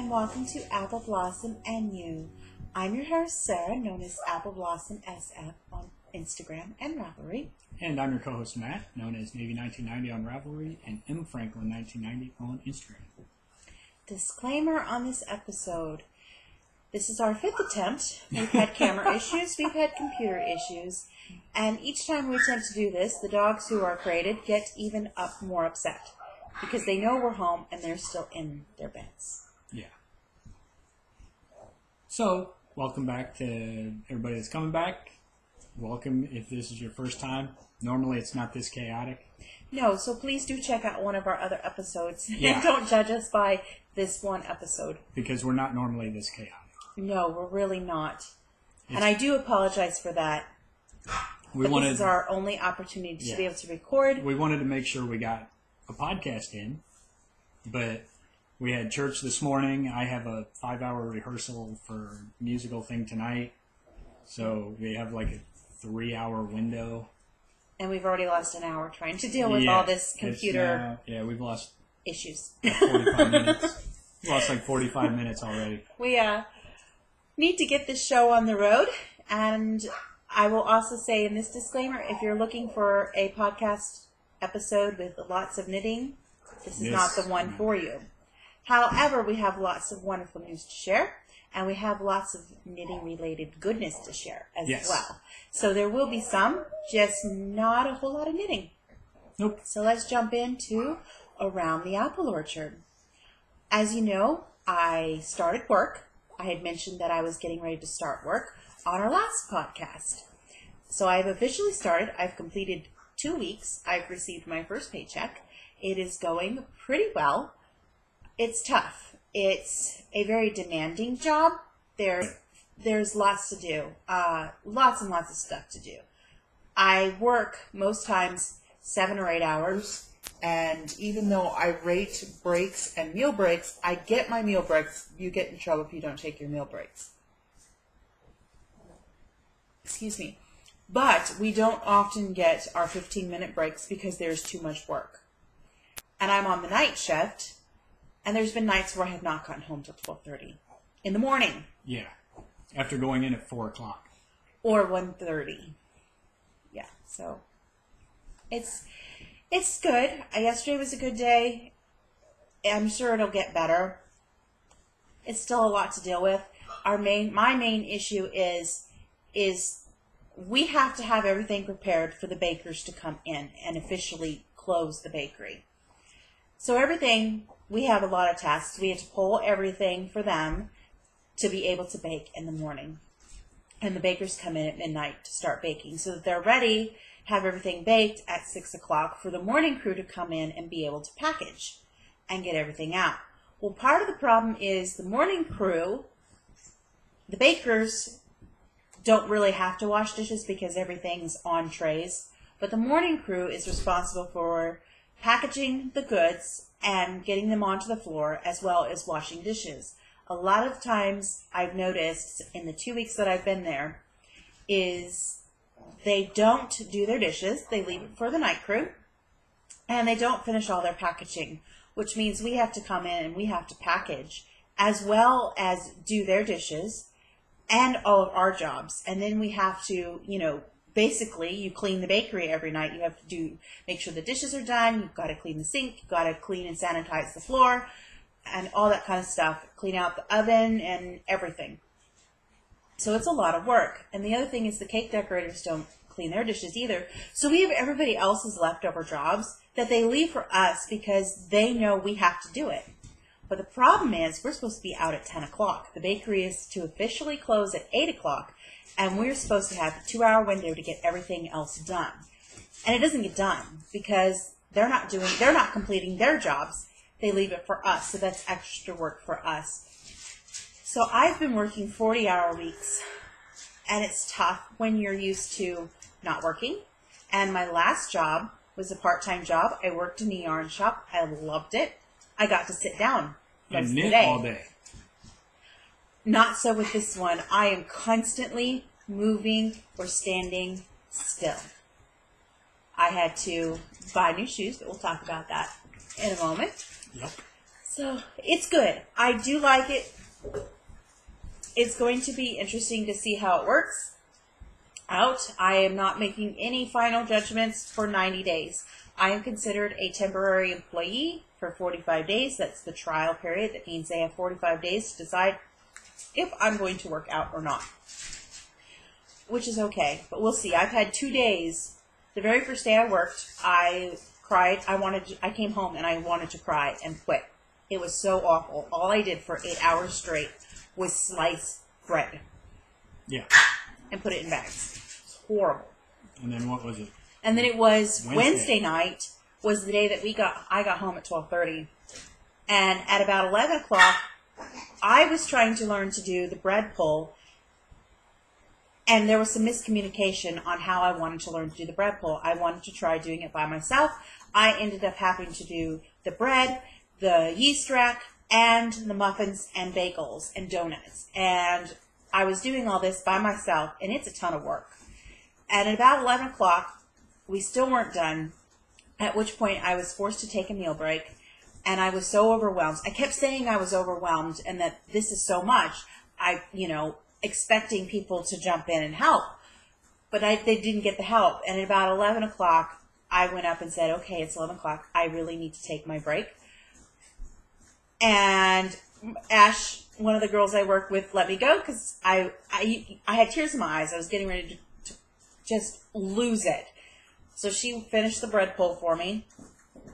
Welcome to Apple Blossom and You. I'm your host, Sarah, known as Apple Blossom SF on Instagram and Ravelry. And I'm your co-host, Matt, known as Navy1990 on Ravelry and M Franklin1990 on Instagram. Disclaimer on this episode. This is our 5th attempt. We've had camera issues, we've had computer issues, and each time we attempt to do this, the dogs who are crated get even more upset because they know we're home and they're still in their beds. Yeah. So, welcome back to everybody that's coming back. Welcome if this is your first time. Normally it's not this chaotic. No, so please do check out one of our other episodes. Yeah. And don't judge us by this one episode. Because we're not normally this chaotic. No, we're really not. And I do apologize for that. This is our only opportunity to be able to record. We wanted to make sure we got a podcast in, but we had church this morning. I have a 5-hour rehearsal for a musical thing tonight. So we have like a 3-hour window. And we've already lost an hour trying to deal with all this computer we've lost issues. Like 45 minutes. We've lost like 45 minutes already. We need to get this show on the road. And I will also say in this disclaimer, if you're looking for a podcast episode with lots of knitting, this is not the one for you. However, we have lots of wonderful news to share, and we have lots of knitting-related goodness to share as well. So there will be some, just not a whole lot of knitting. Nope. So let's jump into Around the Apple Orchard. As you know, I started work. I had mentioned that I was getting ready to start work on our last podcast. So I've officially started. I've completed 2 weeks. I've received my first paycheck. It is going pretty well. It's tough. It's a very demanding job. There's lots to do. Lots and lots of stuff to do. I work most times 7 or 8 hours. And even though I rate breaks and meal breaks, I get my meal breaks. You get in trouble if you don't take your meal breaks. Excuse me. But we don't often get our 15-minute breaks because there's too much work. And I'm on the night shift. And there's been nights where I have not gotten home till 12:30 in the morning. Yeah. After going in at 4 o'clock. Or 1:30. Yeah. So it's good. Yesterday was a good day. I'm sure it'll get better. It's still a lot to deal with. My main issue is we have to have everything prepared for the bakers to come in and officially close the bakery. So everything, we have a lot of tasks. We have to pull everything for them to be able to bake in the morning. And the bakers come in at midnight to start baking so that they're ready, have everything baked at 6 o'clock for the morning crew to come in and be able to package and get everything out. Well, part of the problem is the morning crew, the bakers don't really have to wash dishes because everything's on trays. But the morning crew is responsible for packaging the goods and getting them onto the floor as well as washing dishes. A lot of times I've noticed in the 2 weeks that I've been there is they don't do their dishes. They leave it for the night crew and they don't finish all their packaging, which means we have to come in and we have to package as well as do their dishes and all of our jobs. And then we have to, basically, you clean the bakery every night. You have to make sure the dishes are done. You've got to clean the sink. You've got to clean and sanitize the floor and all that kind of stuff. Clean out the oven and everything. So it's a lot of work. And the other thing is the cake decorators don't clean their dishes either. So we have everybody else's leftover jobs that they leave for us because they know we have to do it. But the problem is we're supposed to be out at 10 o'clock. The bakery is to officially close at 8 o'clock. And we're supposed to have a 2-hour window to get everything else done. And it doesn't get done because they're not completing their jobs. They leave it for us. So that's extra work for us. So I've been working 40-hour weeks, and it's tough when you're used to not working. And my last job was a part-time job. I worked in a yarn shop. I loved it. I got to sit down most of the knit day. all day. Not so with this one. I am constantly moving or standing still. I had to buy new shoes, but we'll talk about that in a moment. Yep. So it's good. I do like it. It's going to be interesting to see how it works out. I am not making any final judgments for 90 days. I am considered a temporary employee for 45 days. That's the trial period. That means they have 45 days to decide if I'm going to work out or not, which is okay, but we'll see. I've had 2 days. The very first day I worked, I cried. I came home and I wanted to cry and quit. It was so awful. All I did for 8 hours straight was slice bread. Yeah. And put it in bags. It's horrible. And then what was it? And then it was Wednesday night was the day that I got home at 12:30. And at about 11 o'clock, I was trying to learn to do the bread pull. And there was some miscommunication on how I wanted to learn to do the bread pull. I wanted to try doing it by myself. I ended up having to do the bread, the yeast rack, and the muffins and bagels and donuts. And I was doing all this by myself, and it's a ton of work. And at about 11 o'clock, we still weren't done, at which point I was forced to take a meal break. And I was so overwhelmed. I kept saying I was overwhelmed and that this is so much. Expecting people to jump in and help. But they didn't get the help. And at about 11 o'clock, I went up and said, okay, it's 11 o'clock. I really need to take my break. And Ash, one of the girls I work with, let me go because I had tears in my eyes. I was getting ready to just lose it. So she finished the bread pull for me.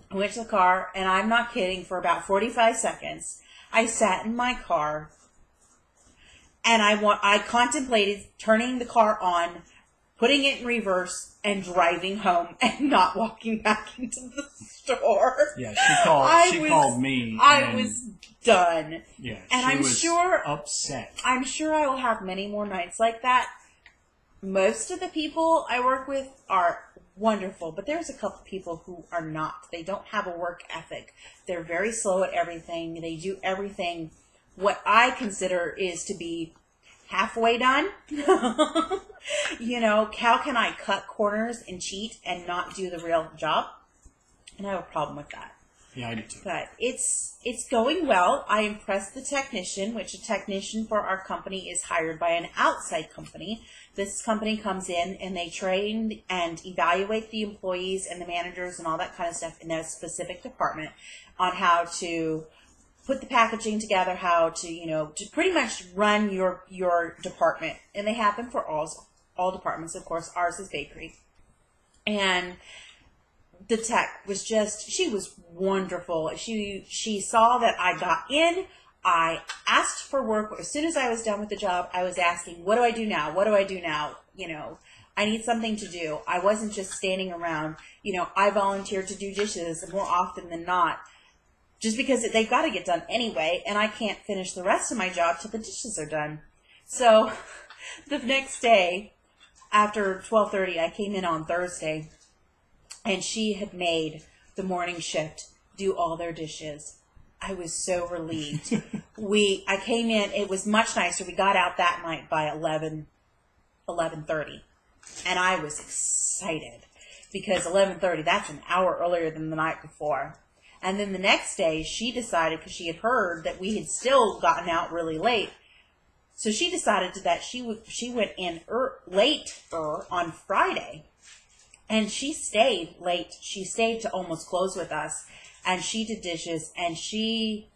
I went to the car, and I'm not kidding, for about 45 seconds, I sat in my car, and I contemplated turning the car on, putting it in reverse, and driving home, and not walking back into the store. Yeah, she called me. I was done. Yeah, and she I'm was sure upset. I'm sure I will have many more nights like that. Most of the people I work with are wonderful, but there's a couple people who are not. They don't have a work ethic. They're very slow at everything. They do everything what I consider is to be halfway done. How can I cut corners and cheat and not do the real job? And I have a problem with that. Yeah, I do too. But it's going well. I impressed the technician, which a technician for our company is hired by an outside company. This company comes in and they train and evaluate the employees and the managers and all that kind of stuff in a specific department on how to put the packaging together, how to, to pretty much run your department. And they happen for all departments. Of course, ours is bakery. And the tech was she was wonderful. She saw that I got in. I asked for work. As soon as I was done with the job, I was asking, what do I do now? What do I do now? I need something to do. I wasn't just standing around. I volunteered to do dishes more often than not, just because they've got to get done anyway, and I can't finish the rest of my job till the dishes are done. So the next day, after 12:30, I came in on Thursday, and she had made the morning shift do all their dishes. I was so relieved. I came in, it was much nicer. We got out that night by 11:30, and I was excited because 11:30, that's an hour earlier than the night before. And then the next day, she decided, because she had heard that we had still gotten out really late, so she decided that she went in later on Friday, and she stayed late. She stayed to almost close with us, and she did dishes, and she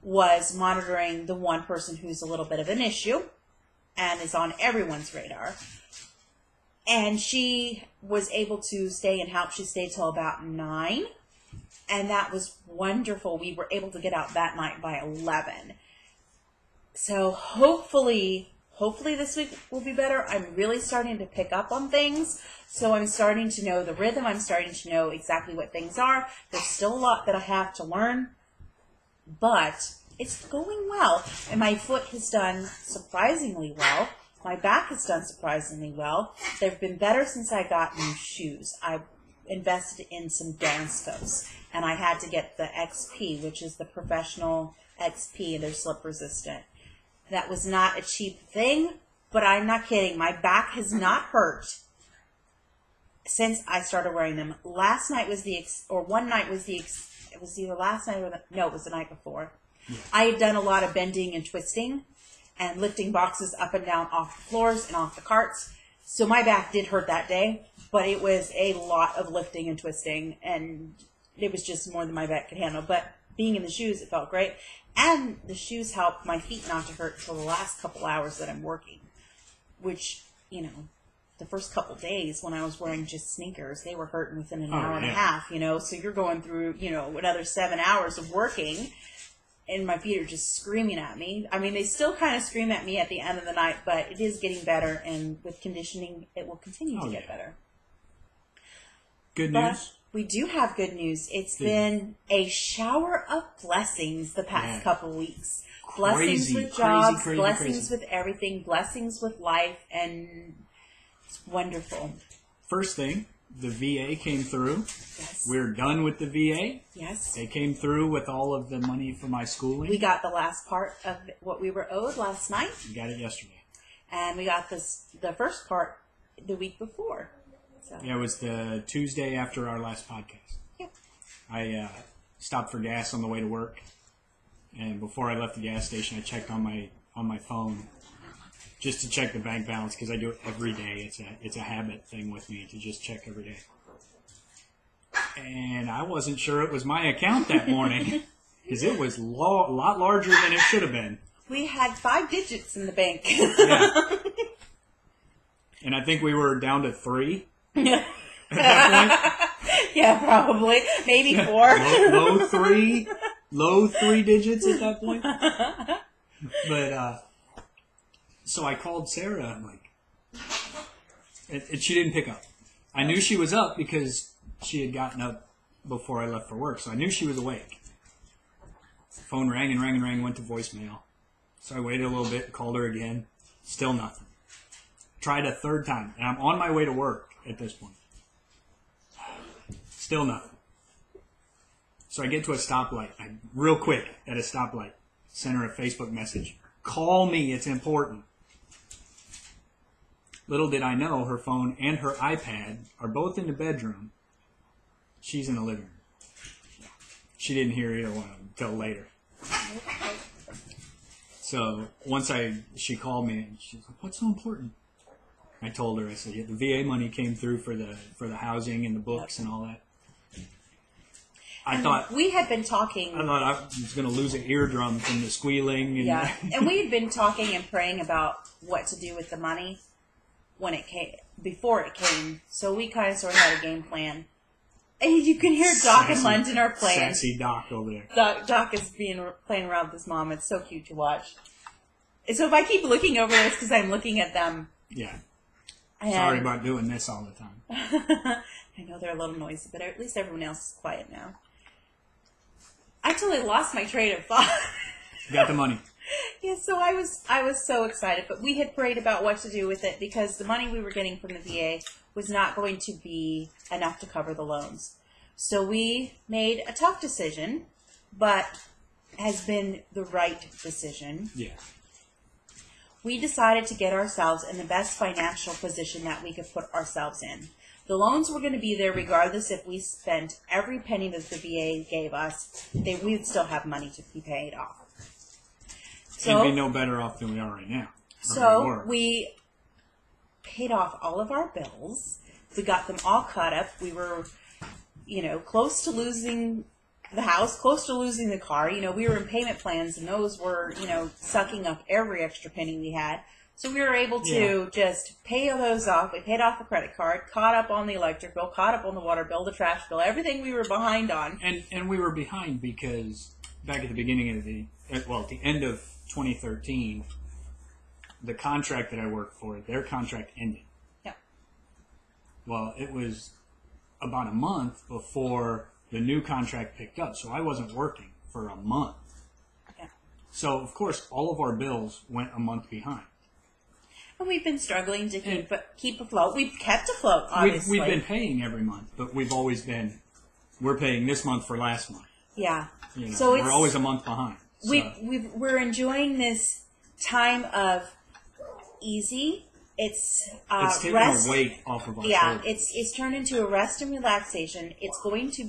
was monitoring the one person who's a little bit of an issue and is on everyone's radar. And she was able to stay and help. She stayed till about 9. And that was wonderful. We were able to get out that night by 11. So hopefully hopefully this week will be better. I'm really starting to pick up on things. So I'm starting to know the rhythm. I'm starting to know exactly what things are. There's still a lot that I have to learn, but it's going well. And my foot has done surprisingly well. My back has done surprisingly well. They've been better since I got new shoes. I invested in some Danskos, and I had to get the XP, which is the professional XP, and they're slip resistant. That was not a cheap thing, but I'm not kidding. My back has not hurt since I started wearing them. Last night was one night was it was either last night or it was the night before. Yeah. I had done a lot of bending and twisting and lifting boxes up and down off the floors and off the carts. So my back did hurt that day, but it was a lot of lifting and twisting, and it was just more than my back could handle. But being in the shoes, it felt great. And the shoes helped my feet not to hurt until the last couple hours that I'm working, which, the first couple days when I was wearing just sneakers, they were hurting within an hour and a half, so you're going through, another 7 hours of working, and my feet are just screaming at me. I mean, they still kind of scream at me at the end of the night, but it is getting better, and with conditioning, it will continue to get better. Good news. We do have good news. It's been a shower of blessings the past couple weeks. Blessings with jobs, blessings with everything, blessings with life, and it's wonderful. First thing, the VA came through. Yes. We're done with the VA. Yes. They came through with all of the money for my schooling. We got the last part of what we were owed last night. We got it yesterday. And we got the first part the week before. So. Yeah, it was the Tuesday after our last podcast. Yep. I stopped for gas on the way to work, and before I left the gas station, I checked on my phone just to check the bank balance, because I do it every day. It's a habit thing with me to just check every day. And I wasn't sure it was my account that morning, because it was a lot larger than it should have been. We had 5 digits in the bank. Yeah. And I think we were down to 3. At that point. Yeah, probably. Maybe 4. low 3 digits at that point. But, so I called Sarah. I'm like, and she didn't pick up. I knew she was up because she had gotten up before I left for work, so I knew she was awake. Phone rang and rang and rang, went to voicemail. So I waited a little bit, called her again. Still nothing. Tried a third time, and I'm on my way to work at this point. Still nothing. So I get to a stoplight. Real quick, at a stoplight, send her a Facebook message. Call me, it's important. Little did I know, her phone and her iPad are both in the bedroom. She's in the living room. She didn't hear either one of them until later. So once she called me, and she's like, "What's so important?" I told her, I said, yeah, the VA money came through for the housing and the books and all that. I thought we had been talking. I thought I was going to lose an eardrum from the squealing. And and we had been talking and praying about what to do with the money when it came, before it came. So we kind of sort of had a game plan. And you can hear Doc and London are playing. Sassy Doc over there. Doc is playing around with his mom. It's so cute to watch. And so if I keep looking over this, because I'm looking at them. Yeah. Sorry about doing this all the time. I know they're a little noisy, but at least everyone else is quiet now. I totally lost my train of thought. You got the money. Yeah, so I was so excited, but we had prayed about what to do with it because the money we were getting from the VA was not going to be enough to cover the loans. So we made a tough decision, but has been the right decision. Yeah. We decided to get ourselves in the best financial position that we could put ourselves in. The loans were going to be there regardless if we spent every penny that the VA gave us. We would still have money to be paid off. So, and be no better off than we are right now. So we paid off all of our bills. We got them all caught up. We were, close to losing the house, close to losing the car. We were in payment plans, and those were, sucking up every extra penny we had. So we were able to just pay those off. We paid off the credit card, caught up on the electric bill, caught up on the water bill, the trash bill, everything we were behind on. And we were behind because back at the beginning of at the end of 2013, the contract that I worked for, their contract ended. Yeah. Well, it was about a month before the new contract picked up, so I wasn't working for a month. Yeah. So, of course, all of our bills went a month behind. And we've been struggling to keep afloat. We've kept afloat, obviously. We've been paying every month, but we've always been, we're paying this month for last month. Yeah. You know, So we're always a month behind. So. We're enjoying this time of easy. It's taking rest. a weight off of our shoulders. shoulders. It's turned into a rest and relaxation. It's going to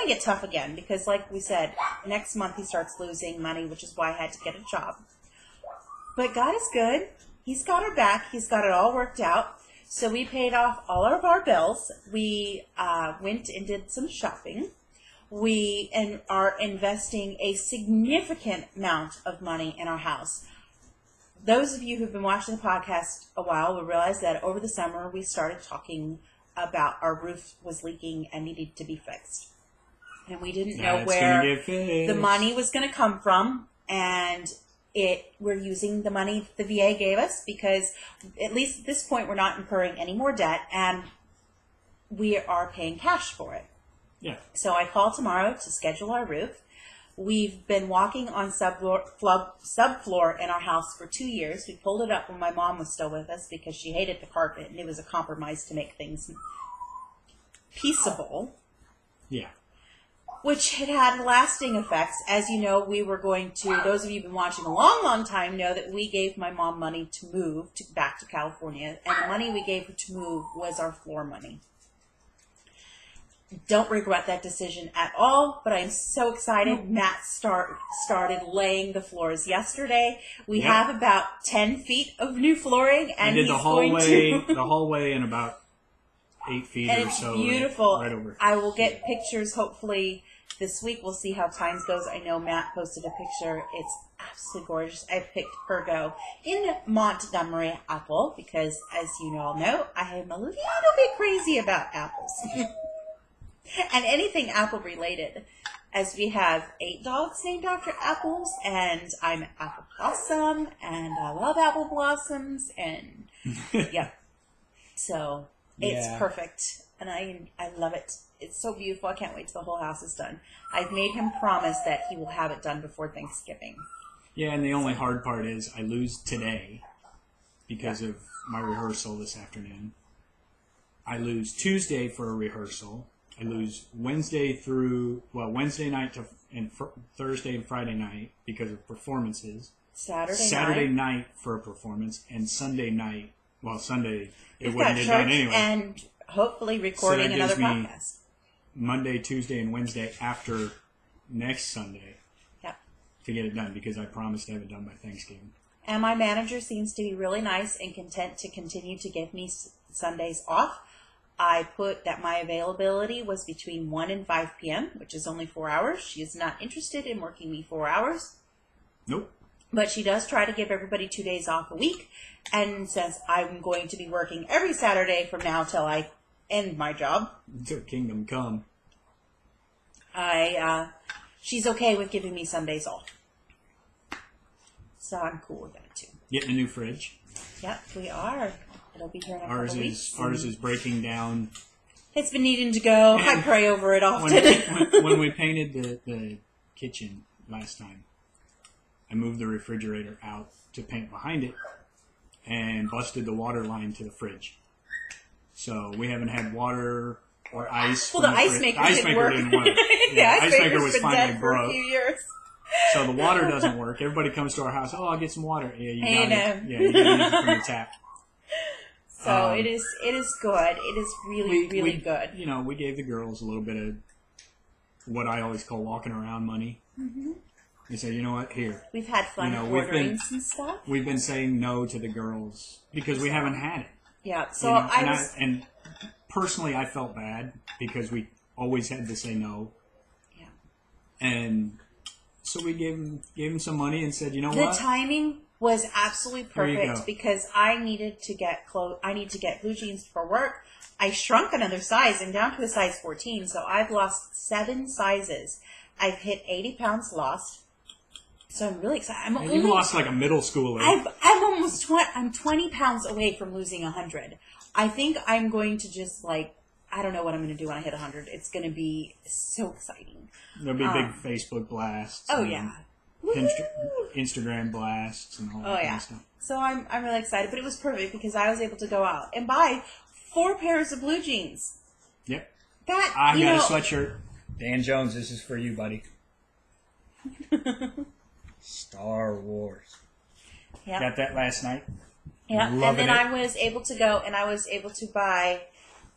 get tough again because, like we said, next month he starts losing money, which is why I had to get a job. But God is good. He's got our back. He's got it all worked out. So we paid off all of our bills. We went and did some shopping. We are investing a significant amount of money in our house. Those of you who've been watching the podcast a while will realize that over the summer we started talking about our roof was leaking and needed to be fixed. And we didn't know where the money was going to come from. And we're using the money the VA gave us because at least at this point we're not incurring any more debt and we are paying cash for it. Yeah. So I call tomorrow to schedule our roof. We've been walking on subfloor in our house for 2 years. We pulled it up when my mom was still with us because she hated the carpet and it was a compromise to make things peaceable. Yeah. Which had lasting effects. As you know, we were going to, those of you who've been watching a long, long time know that we gave my mom money to move back to California. And the money we gave her to move was our floor money. Don't regret that decision at all, but I'm so excited. Matt started laying the floors yesterday. We have about 10 feet of new flooring, and we did the hallway in about 8 feet and or it's so. beautiful. Right over. I will get pictures hopefully this week. We'll see how times goes. I know Matt posted a picture. It's absolutely gorgeous. I picked Pergo in Montgomery apple because, as you all know, I am a little bit crazy about apples. And anything apple related, as we have 8 dogs named after apples, and I'm Apple Blossom, and I love apple blossoms, and yeah, so it's perfect, and I love it. It's so beautiful. I can't wait till the whole house is done. I've made him promise that he will have it done before Thanksgiving. Yeah, and the only hard part is I lose today because of my rehearsal this afternoon. I lose Tuesday for a rehearsal. I lose Wednesday night and Thursday and Friday night because of performances. Saturday night for a performance, and Sunday night. Well, Sunday it wouldn't get done anyway. And hopefully recording another podcast. Monday, Tuesday, and Wednesday after next Sunday. Yeah. To get it done because I promised to have it done by Thanksgiving. And my manager seems to be really nice and content to continue to give me Sundays off. I put that my availability was between 1 and 5 p.m., which is only 4 hours. She is not interested in working me 4 hours. Nope. But she does try to give everybody 2 days off a week. And since I'm going to be working every Saturday from now till I end my job. Until kingdom come. She's okay with giving me Sundays off. So I'm cool with that too. Getting a new fridge. Yep, we are. It'll be here in a couple weeks. Ours is breaking down. It's been needing to go. I pray over it often. When we painted the kitchen last time, I moved the refrigerator out to paint behind it and busted the water line to the fridge. So we haven't had water or ice. Well, the ice maker didn't work. Didn't work. The ice maker was finally for broke. a few years. So the water doesn't work. Everybody comes to our house. Oh, I'll get some water. Yeah, you got it. know. Yeah, you got to use it from the tap. So it is good. It is really good. You know, we gave the girls a little bit of what I always call walking around money. Mm-hmm. They said, you know what, here. We've had fun ordering some stuff. We've been saying no to the girls because we haven't had it. Yeah, so and personally, I felt bad because we always had to say no. Yeah. And so we gave them some money and said, you know what? The timing was absolutely perfect because I needed to get I need to get blue jeans for work. I shrunk another size and down to a size 14, so I've lost 7 sizes. I've hit 80 pounds lost. So I'm really excited. And you lost like a middle schooler. I'm 20 pounds away from losing 100. I think I'm going to just like, I don't know what I'm going to do when I hit 100. It's going to be so exciting. There'll be big Facebook blasts. Oh and yeah. Instagram blasts and all that kind of stuff. So I'm really excited. But it was perfect because I was able to go out and buy 4 pairs of blue jeans. Yep. I got a sweatshirt. Dan Jones, this is for you, buddy. Star Wars. Yeah. Got that last night. Yeah. And Loving then it. I was able to go and I was able to buy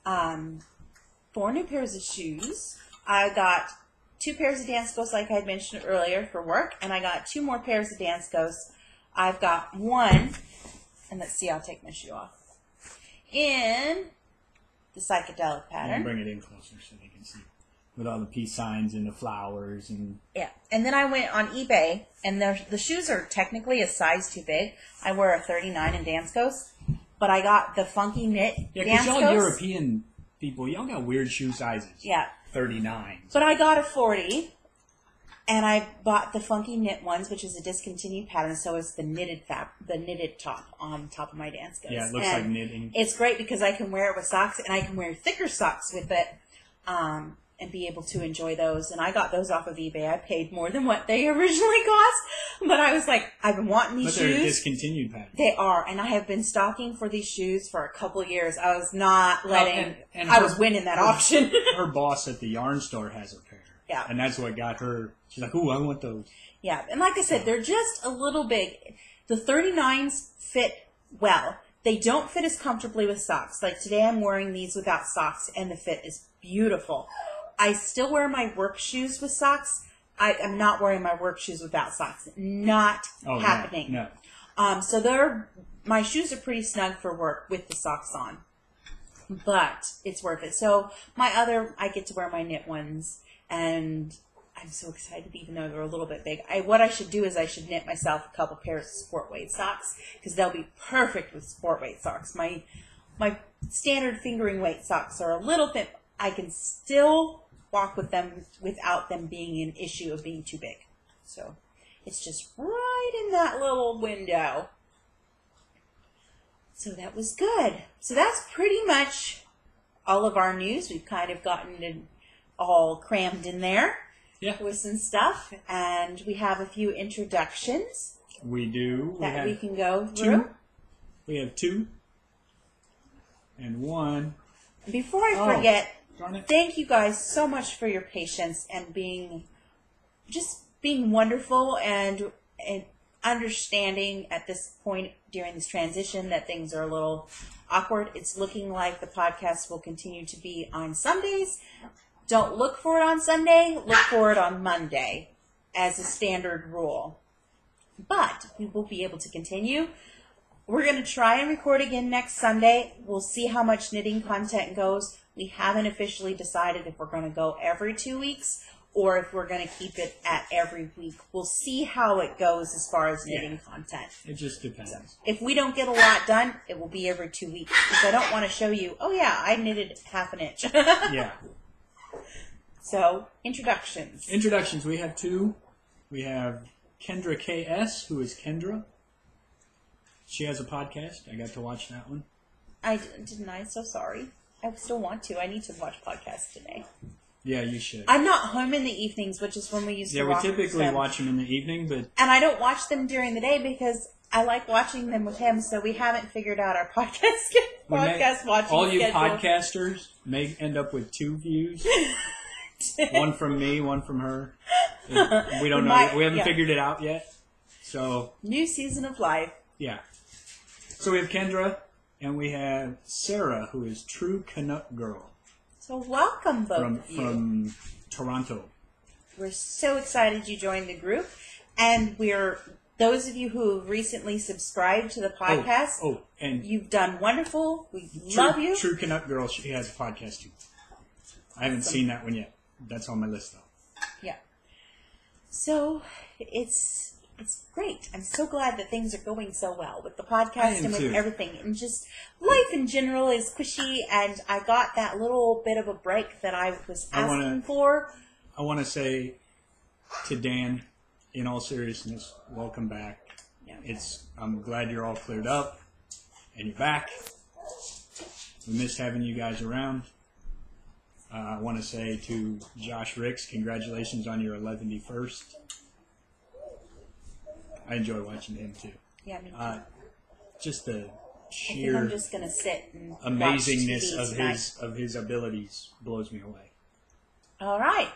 4 new pairs of shoes. I got 2 pairs of Danskos, like I had mentioned earlier, for work, and I got 2 more pairs of Danskos. I've got one, and let's see, I'll take my shoe off, in the psychedelic pattern. Bring it in closer so they can see. With all the peace signs and the flowers and... Yeah, and then I went on eBay, and the shoes are technically a size too big. I wear a 39 in Danskos, but I got the funky knit Yeah, because Danskos. y'all European people, y'all got weird shoe sizes. Yeah. 39. But I got a 40, and I bought the funky knit ones, which is a discontinued pattern, so it's the knitted top on top of my Danskos. Yeah, it looks like knitting. It's great because I can wear it with socks, and I can wear thicker socks with it, and be able to enjoy those. And I got those off of eBay. I paid more than what they originally cost, but I was like, I've been wanting these shoes. But they're a discontinued pattern. They are, and I have been stalking for these shoes for a couple of years. I was not letting. And I was winning that auction. Her boss at the yarn store has a pair. Yeah. And that's what got her. She's like, ooh, I want those. Yeah, and like I said, they're just a little big. The 39s fit well. They don't fit as comfortably with socks. Like today I'm wearing these without socks, and the fit is beautiful. I still wear my work shoes with socks. I am not wearing my work shoes without socks. Not happening. No. So my shoes are pretty snug for work with the socks on. But it's worth it. So I get to wear my knit ones, and I'm so excited even though they're a little bit big. What I should do is I should knit myself a couple pairs of sport weight socks because they'll be perfect with sport weight socks. My standard fingering weight socks are a little thin. I can still walk with them without them being an issue of being too big. So it's just right in that little window. So that was good. So that's pretty much all of our news. We've kind of gotten it all crammed in there with some stuff. And we have a few introductions. We do. That we can go through. We have 2. And 1. Before I forget, darn it. Thank you guys so much for your patience and being wonderful and understanding at this point during this transition that things are a little awkward. It's looking like the podcast will continue to be on Sundays. Don't look for it on Sunday. Look for it on Monday as a standard rule. But we will be able to continue. We're going to try and record again next Sunday. We'll see how much knitting content goes. We haven't officially decided if we're going to go every 2 weeks or if we're going to keep it at every week. We'll see how it goes as far as knitting content. It just depends. So, if we don't get a lot done, it will be every 2 weeks. Because I don't want to show you, oh yeah, I knitted half an inch. Yeah. So, introductions. Introductions. We have 2. We have Kendra KS, who is Kendra. She has a podcast. I got to watch that one. I didn't. I'm so sorry. I still want to. I need to watch podcasts today. Yeah, you should. I'm not home in the evenings, which is when we used to watch them. Yeah, we typically watch them in the evening, but... And I don't watch them during the day because I like watching them with him, so we haven't figured out our podcast watching all you schedule. podcasters may end up with 2 views. One from me, one from her. We don't know. We haven't figured it out yet. So new season of life. Yeah. So we have Kendra, and we have Sarah, who is True Canuck Girl. So welcome, both of you. From Toronto. We're so excited you joined the group. And those of you who have recently subscribed to the podcast, and you've done wonderful. We love you. True Canuck Girl, she has a podcast too. I haven't seen that one yet. That's on my list, though. Yeah. So, it's great. I'm so glad that things are going so well with the podcast and with everything. And just life in general is cushy, and I got that little bit of a break that I was asking for. I want to say to Dan, in all seriousness, welcome back. Yeah. I'm glad you're all cleared up and you're back. We missed having you guys around. I want to say to Josh Ricks, congratulations on your 11th. I enjoy watching him too. Yeah, me too. Just the I think sheer I'm just gonna sit and amazingness watch of TV tonight. his abilities blows me away. All right.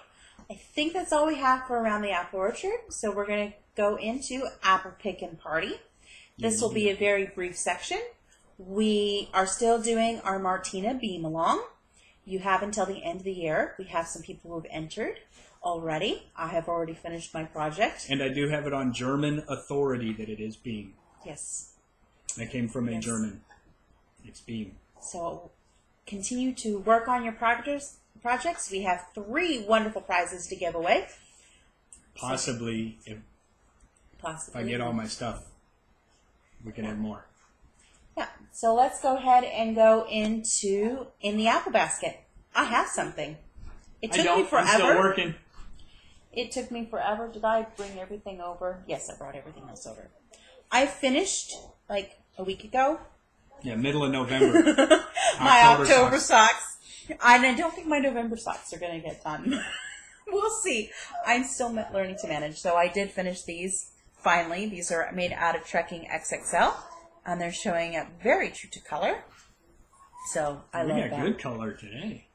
I think that's all we have for Around the Apple Orchard. So we're going to go into Apple Pickin' Party. This will be a very brief section. We are still doing our Martina Beam Along. You have until the end of the year. We have some people who have entered already. I have already finished my project. And I do have it on German authority that it is Beam. Yes. That came from a Yes. German. It's Beam. So continue to work on your projects. We have 3 wonderful prizes to give away. Possibly, if I get all my stuff, we can have more. Yeah. So let's go ahead and go into In the Apple Basket. I have something. It took me forever. I'm still working. It took me forever. Did I bring everything over? Yes, I brought everything else over. I finished like a week ago. Yeah, middle of November. My October socks. And I don't think my November socks are going to get done. We'll see. I'm still learning to manage. So I did finish these finally. These are made out of Trekking XXL. And they're showing up very true to color. So I love that. We got good color today.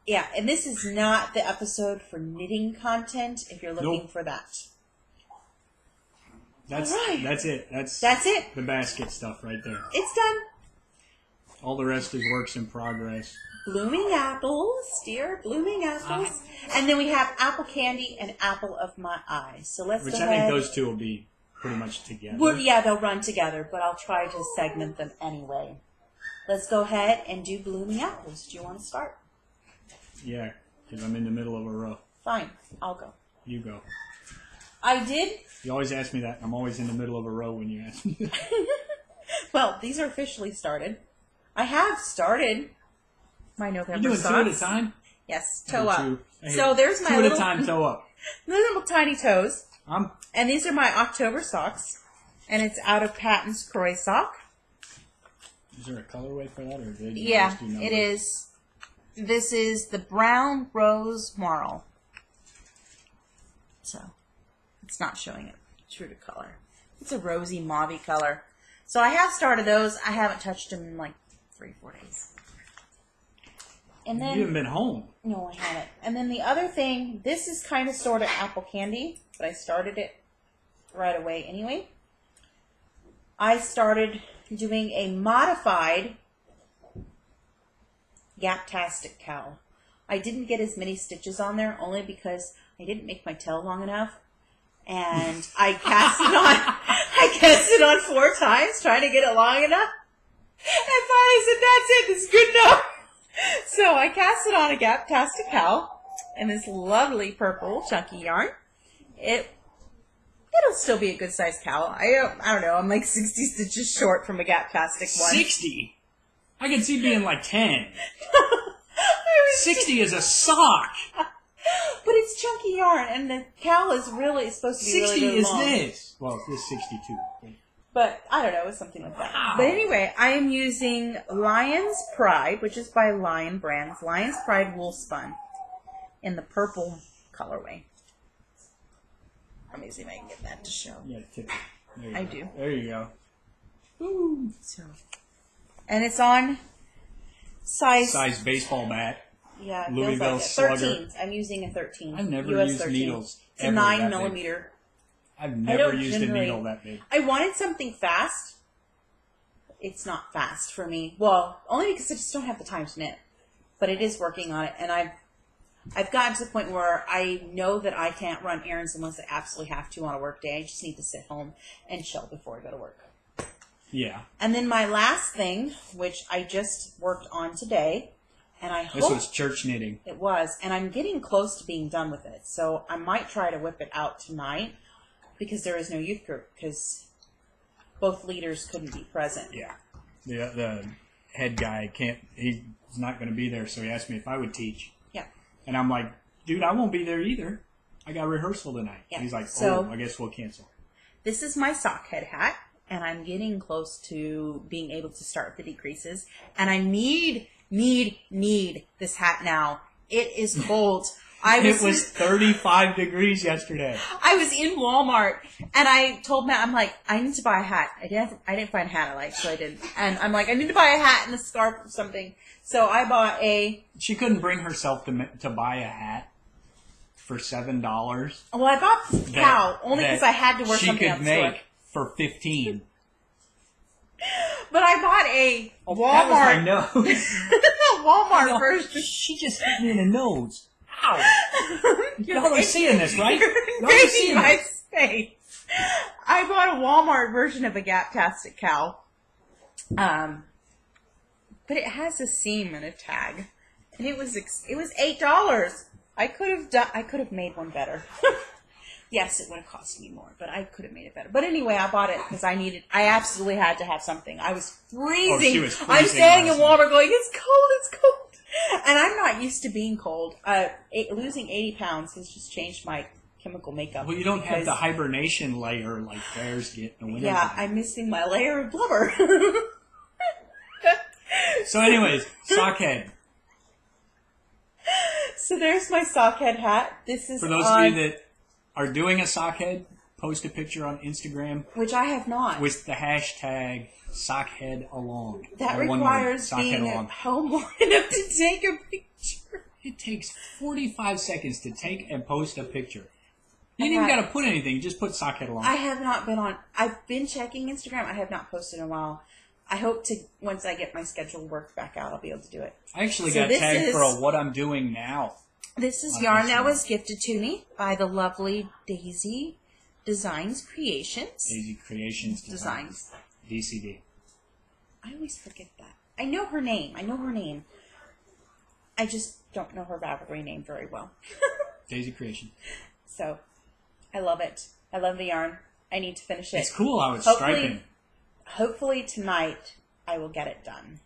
Yeah, and this is not the episode for knitting content if you're looking for that. That's right. That's it. That's it. The basket stuff right there. It's done. All the rest is works in progress. Blooming apples, dear, blooming apples. And then we have apple candy and apple of my eye. So let's Which go I ahead. think those two will be pretty much together. Well, yeah, they'll run together, but I'll try to segment them anyway. Let's go ahead and do blooming apples. Do you want to start? Yeah, because I'm in the middle of a row. Fine, I'll go. You go. I did. You always ask me that. I'm always in the middle of a row when you ask me that. Well, these are officially started. I have started my November You doing socks. 2 at a time? Yes, toe up. I hate So there's my 2 at little, a time, toe up. little tiny toes. I'm And these are my October socks. And it's out of Patton's Croy sock. Is there a colorway for that, or did they Yeah, just do numbers? it is. This is the brown rose marl. So, it's not showing it true to color. It's a rosy mauvey color. So I have started those. I haven't touched them in like 3-4 days. And then You haven't been home. no, I haven't. And then the other thing, this is kind of sort of apple candy, but I started it right away anyway. I started doing a modified Gaptastic cowl. I didn't get as many stitches on there only because I didn't make my tail long enough. And I cast it on I cast it on 4 times trying to get it long enough. And finally said, that's it, this is good enough. So I cast it on a Gaptastic cowl and this lovely purple chunky yarn. It'll still be a good sized cowl. I don't know, I'm like 60 stitches short from a Gaptastic one. 60? I can see being like 10. I was 60 is a sock. But it's chunky yarn, and the cowl is really supposed to be 60 really, really is long. this. Well, this is 62. But I don't know, it's something like that. Wow. But anyway, I am using Lion's Pride, which is by Lion Brands, Lion's Pride Wool Spun in the purple colorway. Let me see if I can get that to show. Yeah, tip it. There you I go. do. There you go. Ooh. So, and it's on size. Size baseball bat. Yeah, it Louisville feels like Slugger. it. 13. I'm using a 13. I've never US used 13. needles It's a ever 9 that big. millimeter. I've I never don't used a generally- needle that big. I wanted something fast. It's not fast for me. Well, only because I just don't have the time to knit. But it is working on it, and I've gotten to the point where I know that I can't run errands unless I absolutely have to on a work day. I just need to sit home and chill before I go to work. Yeah. And then my last thing, which I just worked on today, and I This hope was church knitting. it was, and I'm getting close to being done with it. So I might try to whip it out tonight because there is no youth group because both leaders couldn't be present. Yeah. The head guy he's not going to be there, so he asked me if I would teach. Yeah. And I'm like, dude, I won't be there either. I got rehearsal tonight. Yeah. He's like, So- I guess we'll cancel. This is my sockhead hat, and I'm getting close to being able to start the decreases. And I need this hat now. It is cold. It was 35 degrees yesterday. I was in Walmart, and I told Matt, I'm like, I need to buy a hat. I didn't find a hat I liked, so I didn't. And I'm like, I need to buy a hat and a scarf or something. So I bought a... She couldn't bring herself to buy a hat for $7. Well, I bought Cal, only because I had to wear something else. She could make for 15. But I bought a That was my Walmart, nose. Walmart version. She just hit me in the nose. Ow! Y'all are seeing this, right? You're Y'all are invading seeing my this. space. I bought a Walmart version of a Gaptastic Cal. But it has a seam and a tag, and it was $8. I could have made one better. Yes, it would have cost me more, but I could have made it better. But anyway, I bought it because I absolutely had to have something. I was freezing. She was freezing I'm standing in last Walmart going, it's cold. And I'm not used to being cold. Losing 80 pounds has just changed my chemical makeup. Well, you don't have because- the hibernation layer like bears get in the winter. Yeah, I'm missing my layer of blubber. So anyways, sockhead. So there's my sockhead hat. This is For those on, of you that are doing a sockhead, post a picture on Instagram which I have not. with the hashtag sockheadalong. That Or one word, requires being sockheadalong. at home long enough to take a picture. It takes 45 seconds to take and post a picture. You ain't Uh-huh. even got to put anything. Just put sockheadalong. I have not been on. I've been checking Instagram. I have not posted in a while. I hope to, once I get my schedule worked back out, I'll be able to do it. I actually So got this tagged is- for a what I'm doing now. This is On yarn that Instagram. was gifted to me by the lovely Daisy Designs Creations. Daisy Creations Designs. DCD. I always forget that. I know her name. I just don't know her Ravelry name very well. Daisy Creation. So, I love it. I love the yarn. I need to finish it. It's cool how it's Hopefully- striping. Hopefully tonight I will get it done.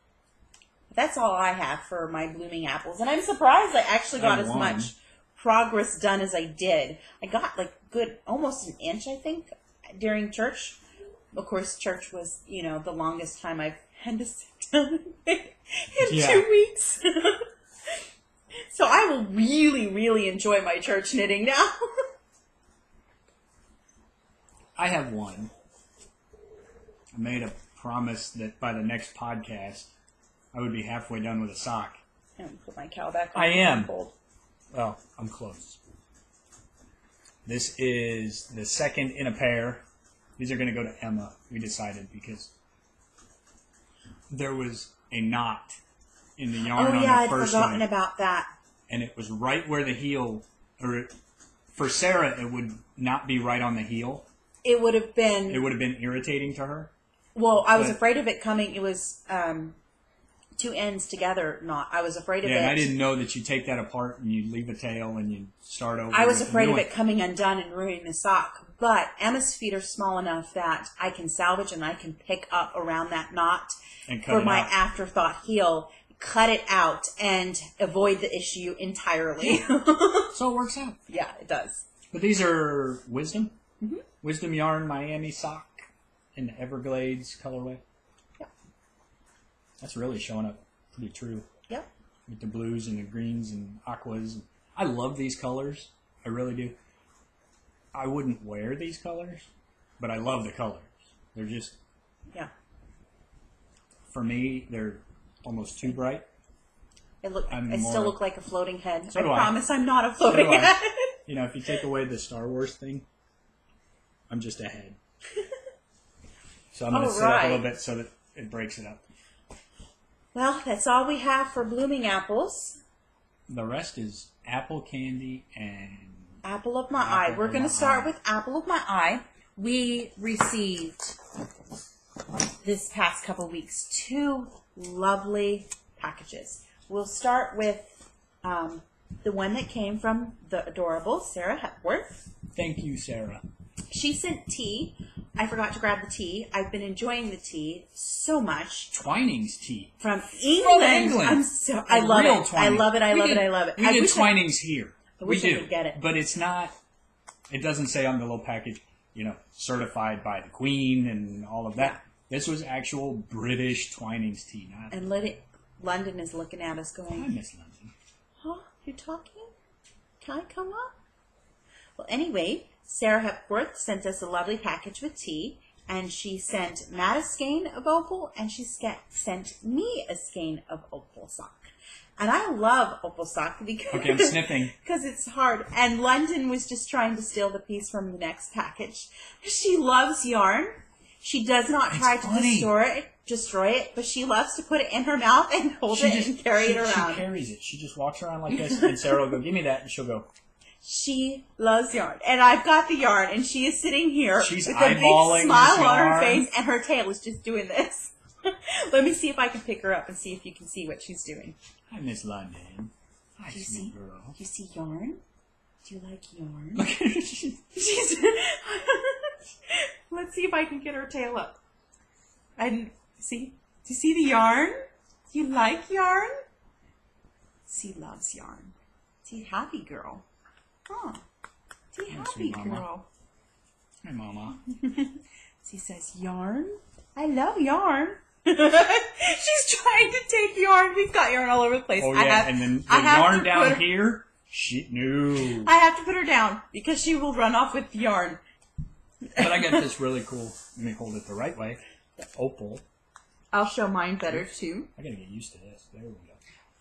That's all I have for my blooming apples. And I'm surprised I actually got as won. much progress done as I did. I got like almost an inch, I think, during church. Of course, church was, the longest time I've had to sit down in Yeah. 2 weeks. So I will really, really enjoy my church knitting now. I have one. I made a promise that by the next podcast, I would be halfway done with a sock. I'm going to put my cowl back on. I am. Cold. Well, I'm close. This is the second in a pair. These are going to go to Emma, we decided, because there was a knot in the yarn Oh, on yeah, the I'd first forgotten one. about that. And it was right where the heel, for Sarah, it would not be right on the heel. It would have been... It would have been irritating to her. Well, I was But- afraid of it coming. It was two ends together. I was afraid of Yeah, it. and I didn't know that you take that apart and you leave a tail and you start over. I was with a afraid new of one. it coming undone and ruining the sock. But Emma's feet are small enough that I can salvage and I can pick up around that knot And cut for it my out. afterthought heel, cut it out, and avoid the issue entirely. So it works out. Yeah, it does. But these are Wisdom. Mm-hmm. Wisdom Yarn Miami sock in the Everglades colorway. Yep. That's really showing up pretty true Yep. with the blues and the greens and aquas. I love these colors. I really do. I wouldn't wear these colors, but I love the colors. They're just, Yeah. for me, they're almost too bright. I I'm still more- look like a floating head. So I do I. promise I'm not a floating do I. head. You know, if you take away the Star Wars thing, I'm just ahead. So I'm going to sit up a little Alright. bit so that it breaks it up. Well, that's all we have for blooming apples. The rest is apple candy and Apple of my Apple eye. We're of going to my start eye. with apple of my eye. We received this past couple weeks 2 lovely packages. We'll start with the one that came from the adorable Sarah Hepworth. thank you, Sarah. She sent tea. I forgot to grab the tea. I've been enjoying the tea so much. Twinings tea. From England. England. I love Real it. I Twinings. love it. I We love it. get- I love it. We I get wish Twinings here. I wish I we do. could get it. But it's not it doesn't say on the little package, certified by the Queen and all of that. This was actual British Twinings tea. And London is looking at us going, I miss London. huh? You're talking? Can I come up? Well, anyway, Sarah Hepworth sent us a lovely package with tea, and she sent Matt a skein of opal, and she sent me a skein of opal sock. And I love opal sock because Okay, I'm sniffing. because it's hard. And London was just trying to steal the piece from the next package. She loves yarn. She does not try to destroy it, but she loves to put it in her mouth and hold it and carry it around. She carries it. She just walks around like this, and Sarah will go, give me that, and she'll go. She loves yarn. And I've got the yarn, and she is sitting here She's with a big eyeballing smile this on her yarn. face, and her tail is just doing this. Let me see if I can pick her up and see if you can see what she's doing. I miss London. Hi, Do you sweet see? girl. Do you see yarn? Do you like yarn? Look at her. She's Let's see if I can get her tail up. And see? Do you see the yarn? Do you like yarn? She loves yarn. See, happy girl. Huh. See, happy sweet mama. girl. Hi, Mama. She says, yarn? I love yarn. She's trying to take yarn. We've got yarn all over the place. Oh, yeah, and then the yarn down here, no. I have to put her down because she will run off with the yarn. But I got this really cool, let me hold it the right way, opal. I'll show mine better, too. I gotta get used to this. There we go.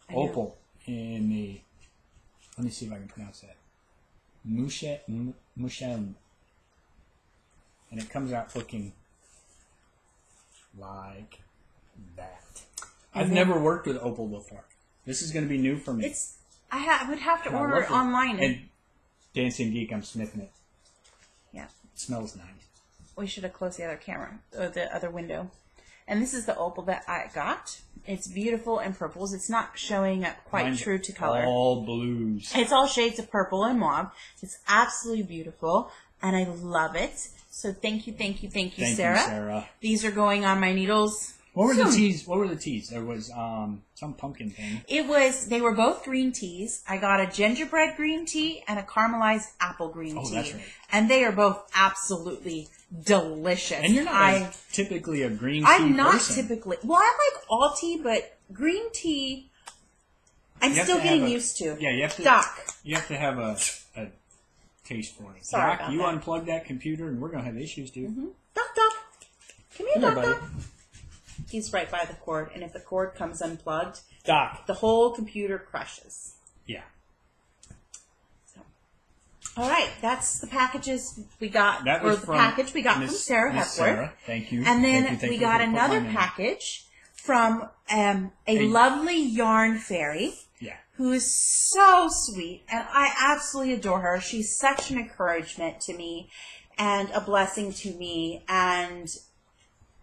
I know. Opal in the, let me see if I can pronounce that. Mushem. And it comes out looking like that. I've never worked with opal before. This is going to be new for me. I would have to And I order love it online. And Dancing Geek, I'm sniffing it. Yeah. It smells nice. We should have closed the other camera, or the other window. And this is the opal that I got. It's beautiful in purples. It's not showing up quite Mine's true to color. all blues. It's all shades of purple and mauve. It's absolutely beautiful, and I love it. So thank you, Sarah. Thank you, Sarah. These are going on my needles. What were the teas? What were the teas? There was some pumpkin thing. They were both green teas. I got a gingerbread green tea and a caramelized apple green tea. Oh, that's right. And they are both absolutely delicious. And you're not typically a green tea I'm not person. typically. Well, I like all tea, but green tea, I'm still getting used to. Yeah, you have to. Doc. You have to have a taste for it. Sorry Doc, about you that. unplug that computer, and we're gonna have issues, dude. Mm-hmm. Doc. Come here, Come here, Doc. buddy. He's right by the cord, and if the cord comes unplugged, Doc. the whole computer crashes. Yeah. So, all right, that's the packages we got. That was the package we got from Sarah Miss Hepworth. Sarah. Thank you. And then Thank you we for got putting another mine in. package from a lovely yarn fairy. Yeah. Who is so sweet, and I absolutely adore her. She's such an encouragement to me and a blessing to me, and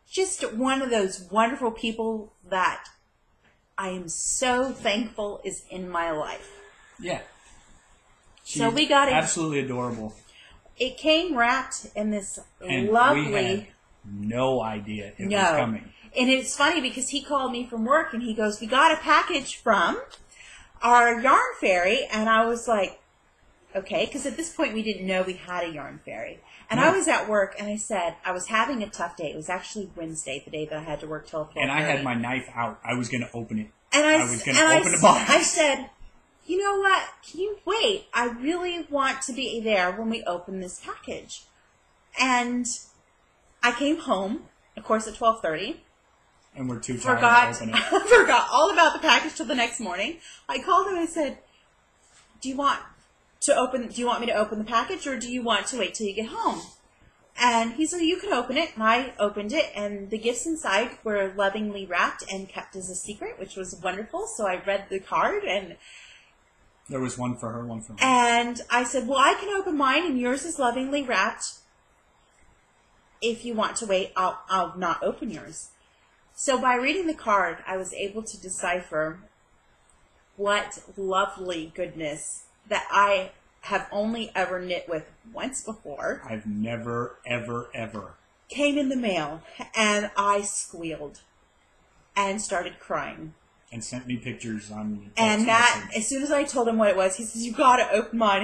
just one of those wonderful people that I am so thankful is in my life. Yeah. So we got it. Absolutely adorable. It came wrapped in this And lovely... we had no idea it was coming. And it's funny because he called me from work and he goes, we got a package from our yarn fairy. And I was like, okay, because at this point we didn't know we had a yarn fairy. And I was at work and I said, I was having a tough day. It was actually Wednesday, the day that I had to work till 12:30. And I had my knife out. I was going to open it. And I was going to open the box. I said, you know what? Can you wait? I really want to be there when we open this package. And I came home, of course, at 12:30. And we're too tired to open it. Forgot all about the package till the next morning. I called him and I said, do you want me to open the package or do you want to wait till you get home? And he said, you can open it. And I opened it, and the gifts inside were lovingly wrapped and kept as a secret, which was wonderful. So I read the card, and There was one for her, one for me. and I said, well, I can open mine, and yours is lovingly wrapped. If you want to wait, I'll not open yours. So by reading the card, I was able to decipher what lovely goodness that I have only ever knit with once before I've never, ever, ever. came in the mail, and I squealed and started crying. And sent me pictures on And text that, message. as soon as I told him what it was, he says, you gotta open mine.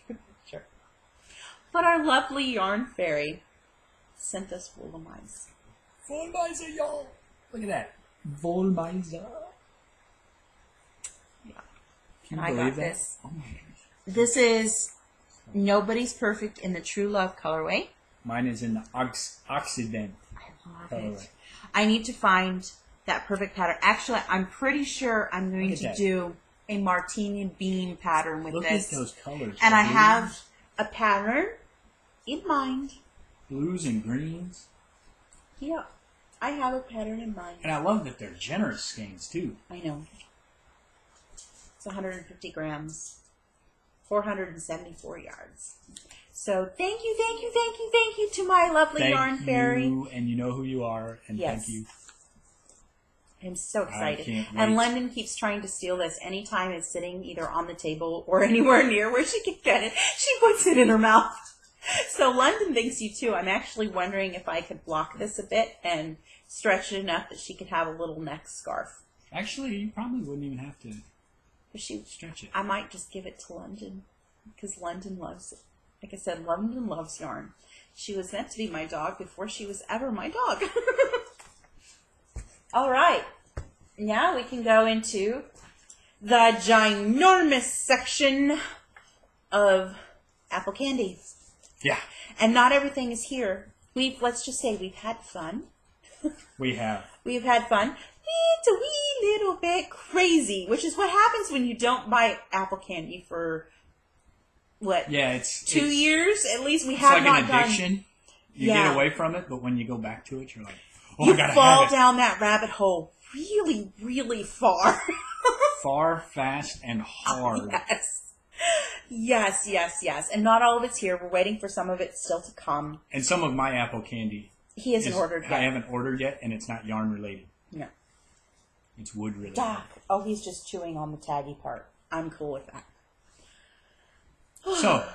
And sure. But our lovely yarn fairy sent us Woolamize. Woolamizer, y'all. Look at that. Woolamizer. Yeah. Can you I believe got that? this. Oh my gosh. This is Nobody's Perfect in the True Love colorway. Mine is in the Occident I love colorway. it. I need to find that perfect pattern. Actually, I'm pretty sure I'm going Look at to that. do a martini bean pattern with Look this. at those colors. And the I blues, have a pattern in mind. blues and greens. Yeah, I have a pattern in mind. And I love that they're generous skeins too. I know. It's 150 grams, 474 yards. So thank you, thank you, thank you, thank you to my lovely yarn fairy. You, and you know who you are, and Yes. thank you. I'm so excited. can't And wait. London keeps trying to steal this anytime it's sitting either on the table or anywhere near where she can get it. She puts it in her mouth. So London thinks you too. I'm actually wondering if I could block this a bit and stretch it enough that she could have a little neck scarf. Actually, you probably wouldn't even have to But she, stretch it. I might just give it to London because London loves it. Like I said, London loves yarn. She was meant to be my dog before she was ever my dog. All right. Now we can go into the ginormous section of apple candy. Yeah, And not everything is here. Let's just say we've had fun. we have. We've had fun. It's a wee little bit crazy, which is what happens when you don't buy apple candy for, what, Yeah, it's 2 it's, years? At least we It's have like not an done. addiction. You Yeah. get away from it, but when you go back to it, you're like, oh, You I gotta fall have it. down that rabbit hole really, really far. Far, fast, and hard. Yes. Yes, yes, yes. And not all of it's here. We're waiting for some of it still to come. And some of my apple candy, He hasn't ordered I yet. haven't ordered yet, and it's not yarn related. No. It's wood related. Doc. Oh, he's just chewing on the taggy part. I'm cool with that. So,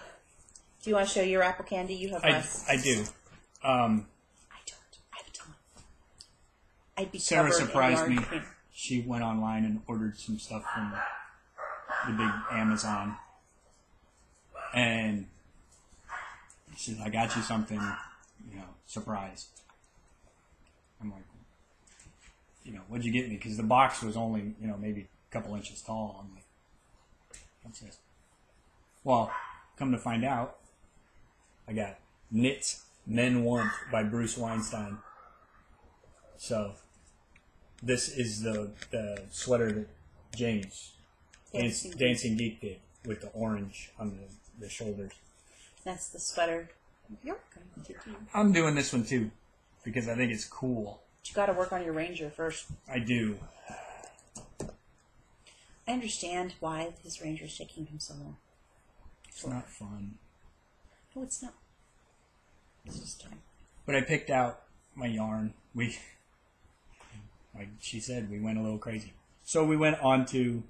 Do you want to show your apple candy? You have less. I do. I don't. I have a ton. I'd be Sarah covered in surprised yarn me. cream. She went online and ordered some stuff from the big Amazon. And she said, I got you something, surprise. I'm like, what'd you get me? Because the box was only, maybe a couple inches tall. I'm like, what's this? Well, come to find out, I got Knits Men Want by Bruce Weinstein. So, this is the sweater that James, Dancing Geek did with the orange on the shoulders. That's the sweater. You're going to do. I'm doing this one too because I think it's cool. But you got to work on your Ranger first. I do. I understand why his Ranger's taking him so long. It's not fun. No, it's not. It's just time. But I picked out my yarn. Like she said, we went a little crazy. So we went on to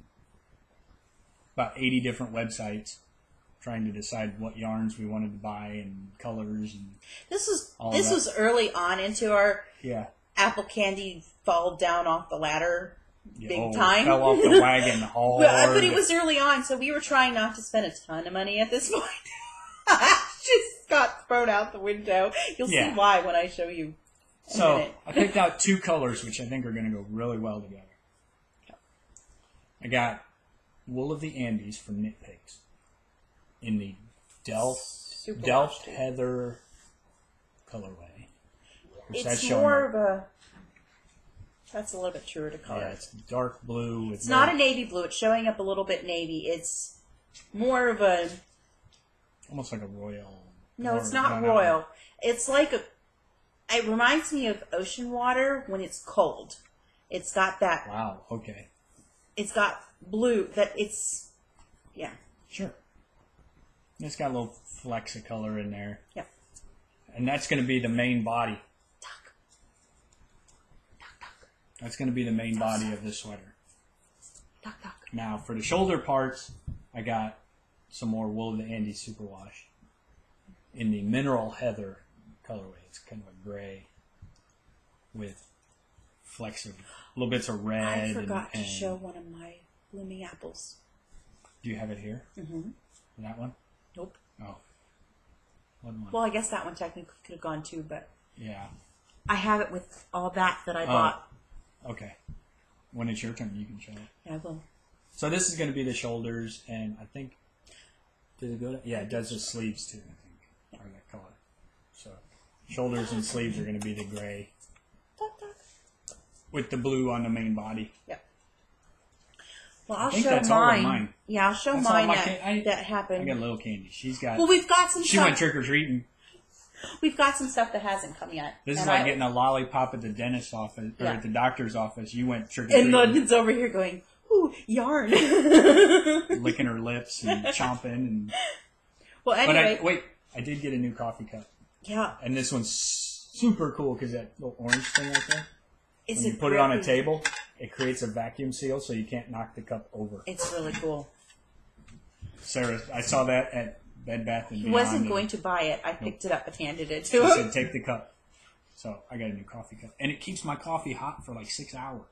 about 80 different websites trying to decide what yarns we wanted to buy and colors and This All was that. was early on into our yeah. apple candy fall down off the ladder big time. Fell off the wagon hard. But it was early on, so we were trying not to spend a ton of money at this point. Just got thrown out the window. You'll Yeah. see why when I show you. In a So minute. I picked out two colors which I think are going to go really well together. I got Wool of the Andes from Knit Picks in the Super Delft washed. Heather colorway. Which that's It's showing more up. of a. That's a little bit truer to color. Yeah, it's dark blue. It's not a navy blue. It's showing up a little bit navy. It's more of a. almost like a royal. No, it's not royal. It's like a. It reminds me of ocean water when it's cold. It's got that. Wow. Okay. It's got blue. It's. Yeah. Sure. It's got a little flecks of color in there. Yep. And that's going to be the main body. Tuck. That's going to be the main body of this sweater. Tuck, tuck. Now, for the shoulder parts, I got some more Wool of the Andes Superwash in the Mineral Heather colorway. It's kind of a gray with flecks of little bits of red. I forgot to and show one of my blooming apples. Do you have it here? Mm-hmm. That one? Nope. Oh. What one? Well, I guess that one technically could have gone too, but Yeah. I have it with all that I bought. Okay. When it's your turn, you can show it. Yeah, I will. So this is going to be the shoulders, and I think, did it go to? Yeah, it does the sleeves too, I think, or that color. So shoulders and sleeves are going to be the gray with the blue on the main body. Yep. Well, I'll think show that's all of mine. mine. Yeah, I'll show That's all mine my that I happened. got little Candy. She's got. Well, we've got some She stuff. went trick or treating. We've got some stuff that hasn't come yet. This is And like getting a lollipop at the dentist's office or Yeah. at the doctor's office. You went trick or And treating, London's over here going, ooh, yarn. licking her lips and chomping. And Well, but anyway. I did get a new coffee cup, Yeah. and this one's super cool because that little orange thing right there. When you put it on a table, it creates a vacuum seal so you can't knock the cup over. It's really cool. Sarah, I saw that at Bed Bath & Beyond. He wasn't going to buy it. I picked it up and handed it He to said, him. take the cup. So I got a new coffee cup. And it keeps my coffee hot for like 6 hours,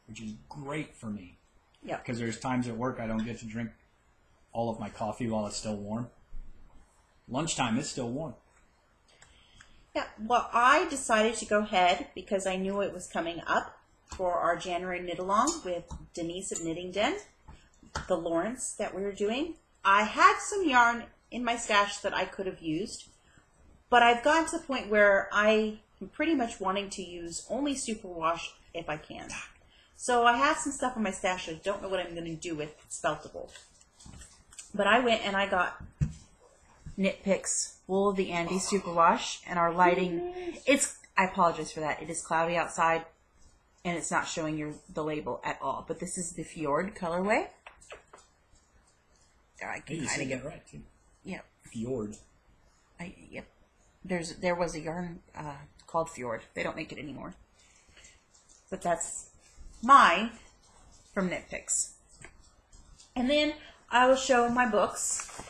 which is great for me. Yeah. Because there's times at work I don't get to drink all of my coffee while it's still warm. Lunchtime, it's still warm. Yeah. Well, I decided to go ahead because I knew it was coming up for our January knit along with Denise of Knitting Den, the Lawrence that we were doing. I had some yarn in my stash that I could have used, but I've gotten to the point where I am pretty much wanting to use only superwash if I can. So I have some stuff in my stash I don't know what I'm going to do with Speltable. But I went and I got Knit Picks Wool of the Andes Superwash, and our lighting, I apologize for that. It is cloudy outside and it's not showing the label at all. But this is the Fjord colorway. There, I Hey, can you kind said of that get right, too. Yep. Fjord. Yep. There was a yarn called Fjord. They don't make it anymore. But that's mine from Knit Picks. And then I will show my books.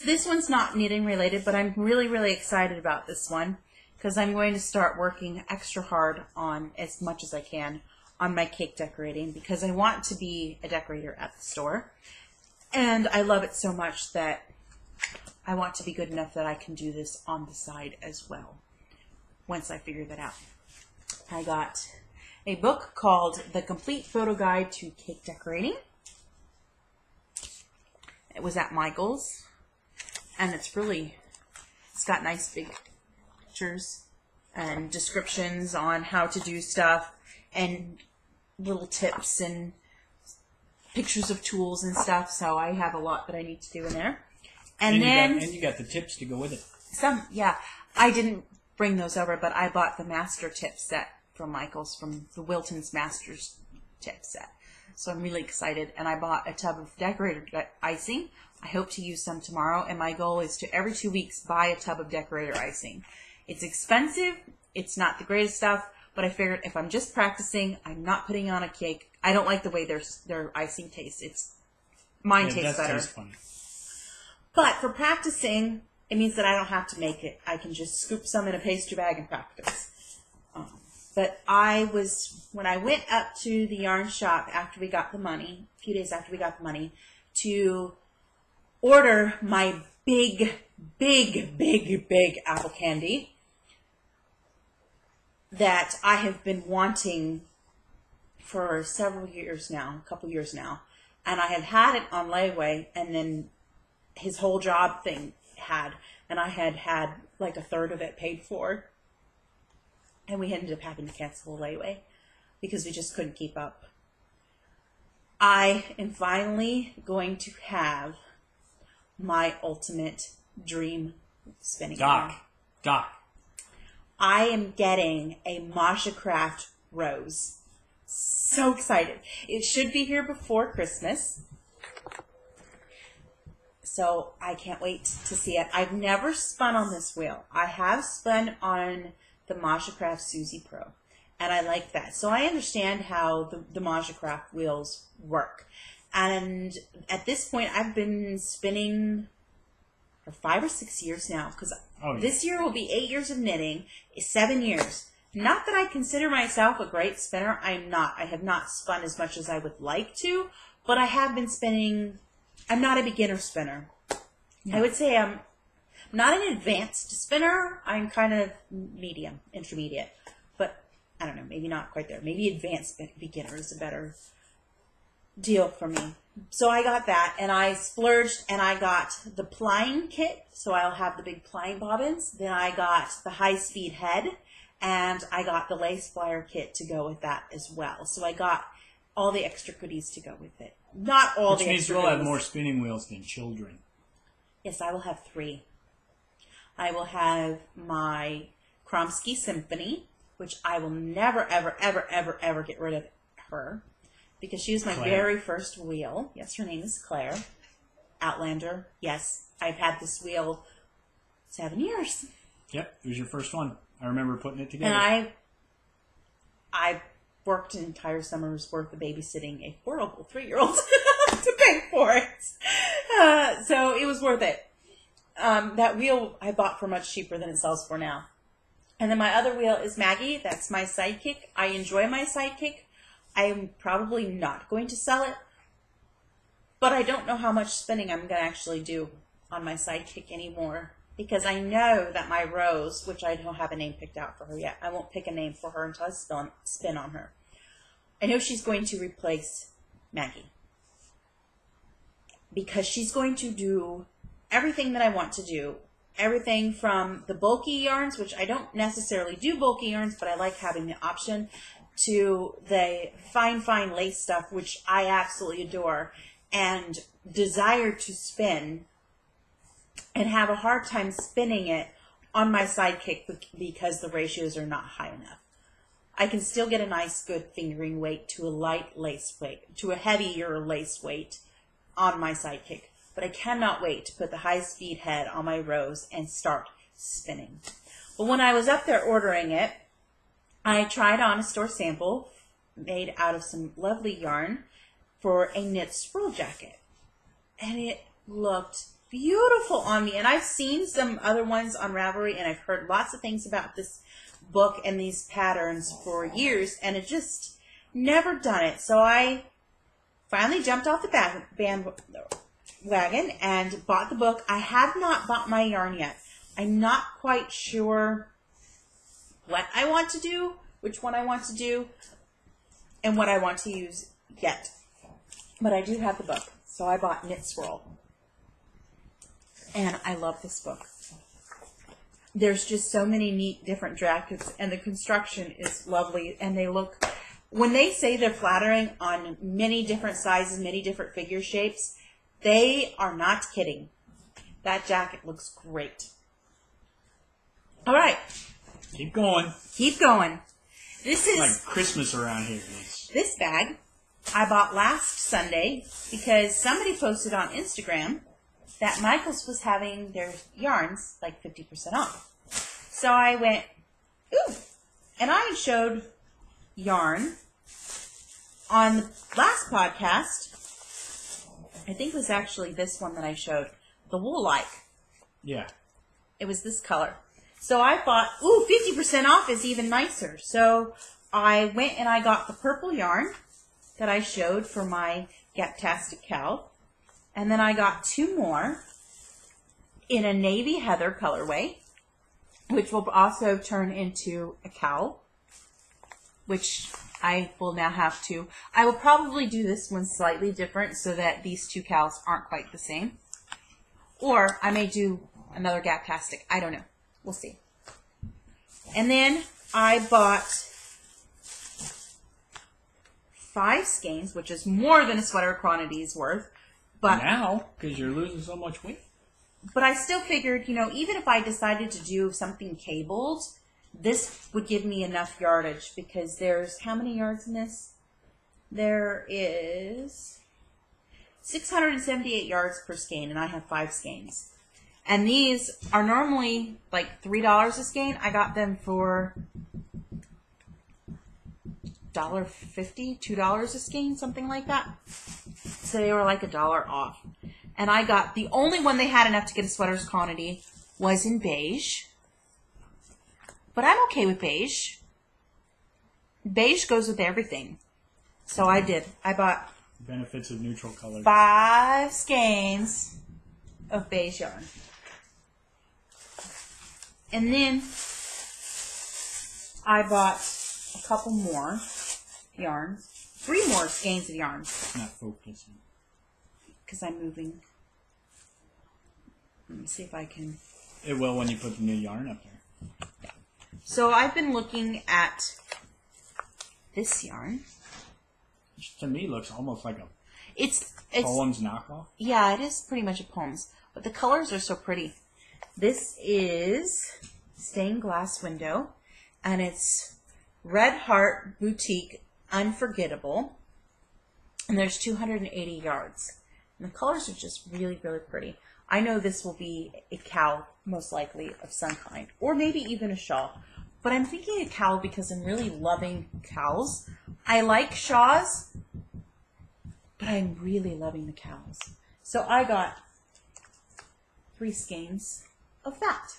This one's not knitting related, but I'm really, really excited about this one because I'm going to start working extra hard on, as much as I can, on my cake decorating because I want to be a decorator at the store. And I love it so much that I want to be good enough that I can do this on the side as well once I figure that out. I got a book called The Complete Photo Guide to Cake Decorating. It was at Michael's. And it's got nice big pictures and descriptions on how to do stuff and little tips and pictures of tools and stuff. So I have a lot that I need to do in there. And then you got the tips to go with it. I didn't bring those over, but I bought the Master Tip set from Michael's, from the Wilton's Masters Tip set. So I'm really excited. And I bought a tub of decorator icing. I hope to use some tomorrow, and my goal is to every 2 weeks buy a tub of decorator icing. It's expensive, it's not the greatest stuff, but I figured if I'm just practicing, I'm not putting on a cake. I don't like the way their icing tastes. Mine tastes better. Tastes funny. But for practicing, it means that I don't have to make it. I can just scoop some in a pastry bag and practice. But when I went up to the yarn shop after we got the money, a few days after we got the money, to order my big apple candy that I have been wanting for several years now, a couple years now. And I had had it on layaway, and then his whole job thing and I had like a third of it paid for. And we ended up having to cancel the layaway because we just couldn't keep up. I am finally going to have my ultimate dream spinning yarn. Doc. I am getting a Masha Craft Rose. So excited. It should be here before Christmas. So I can't wait to see it. I've never spun on this wheel. I have spun on the Masha Craft Suzy Pro, and I like that. So I understand how the Masha Craft wheels work. And at this point, I've been spinning for 5 or 6 years now, because this year will be 8 years of knitting, 7 years. Not that I consider myself a great spinner. I'm not. I have not spun as much as I would like to, but I have been spinning. I'm not a beginner spinner. I would say I'm not an advanced spinner. I'm kind of medium, intermediate. But I don't know, maybe not quite there. Maybe advanced beginner is a better deal for me. So I got that, and I splurged, and I got the plying kit, so I'll have the big plying bobbins. Then I got the high-speed head, and I got the lace flyer kit to go with that as well. So I got all the extra goodies to go with it. Not all Which the means extra we'll goodies. have more spinning wheels than children. Yes, I will have 3. I will have my Kromsky Symphony, which I will never, ever, ever, ever, ever get rid of her, because she was my Claire. very first wheel. Yes, her name is Claire. Outlander. Yes, I've had this wheel 7 years. Yep, it was your first one. I remember putting it together. And I worked an entire summer's worth of babysitting a horrible 3-year-old to pay for it. So it was worth it. That wheel I bought for much cheaper than it sells for now. And then my other wheel is Maggie. That's my sidekick. I enjoy my sidekick. I am probably not going to sell it, but I don't know how much spinning I'm going to actually do on my sidekick anymore, because I know that my Rose, which I don't have a name picked out for her yet, I won't pick a name for her until I spin on her. I know she's going to replace Maggie, because she's going to do everything that I want to do. Everything from the bulky yarns, which I don't necessarily do bulky yarns, but I like having the option, to the fine lace stuff, which I absolutely adore and desire to spin, and have a hard time spinning it on my sidekick because the ratios are not high enough. I can still get a nice good fingering weight to a light lace weight, to a heavier lace weight on my sidekick, but I cannot wait to put the high-speed head on my Rose and start spinning. But when I was up there ordering it, I tried on a store sample made out of some lovely yarn for a knit swirl jacket, and it looked beautiful on me. And I've seen some other ones on Ravelry, and I've heard lots of things about this book and these patterns for years, and it just never done it. So I finally jumped off the bandwagon and bought the book. I have not bought my yarn yet. I'm not quite sure what I want to do, which one I want to do, and what I want to use yet. But I do have the book, so I bought Knit Swirl. And I love this book. There's just so many neat different jackets, and the construction is lovely, and they look, when they say they're flattering on many different sizes, many different figure shapes, they are not kidding. That jacket looks great. All right. Keep going. Keep going. This is Like Christmas around here. this bag I bought last Sunday because somebody posted on Instagram that Michaels was having their yarns like 50% off. So I went, ooh, and I showed yarn on the last podcast. I think it was actually this one that I showed, the Wool-like. Yeah. It was this color. So I thought, ooh, 50% off is even nicer. So I went and I got the purple yarn that I showed for my Gaptastic cowl. And then I got 2 more in a navy heather colorway, which will also turn into a cowl, which I will now have to. I will probably do this one slightly different so that these 2 cowls aren't quite the same. Or I may do another Gaptastic. I don't know. We'll see. And then I bought 5 skeins, which is more than a sweater quantity is worth. But Now, because you're losing so much weight. But I still figured, you know, even if I decided to do something cabled, this would give me enough yardage, because there's, how many yards in this? There is 678 yards per skein, and I have 5 skeins. And these are normally like $3 a skein. I got them for $1.50, $2 a skein, something like that. So they were like $1 off. And I got, the only one they had enough to get a sweater's quantity was in beige. But I'm okay with beige. Beige goes with everything. So I did. I bought Benefits of neutral color. 5 skeins of beige yarn. And then I bought a couple more yarns. 3 more skeins of yarns. Not focusing. Because I'm moving. Let me see if I can. It will when you put the new yarn up there. So I've been looking at this yarn. Which to me looks almost like a It's Poems knockoff. Yeah, it is pretty much a Poems. But the colors are so pretty. This is Stained Glass Window. And it's Red Heart Boutique Unforgettable. And there's 280 yards. And the colors are just really, really pretty. I know this will be a cowl, most likely, of some kind. Or maybe even a shawl. But I'm thinking a cowl because I'm really loving cowls. I like shawls, but I'm really loving the cowls. So I got 3 skeins of that.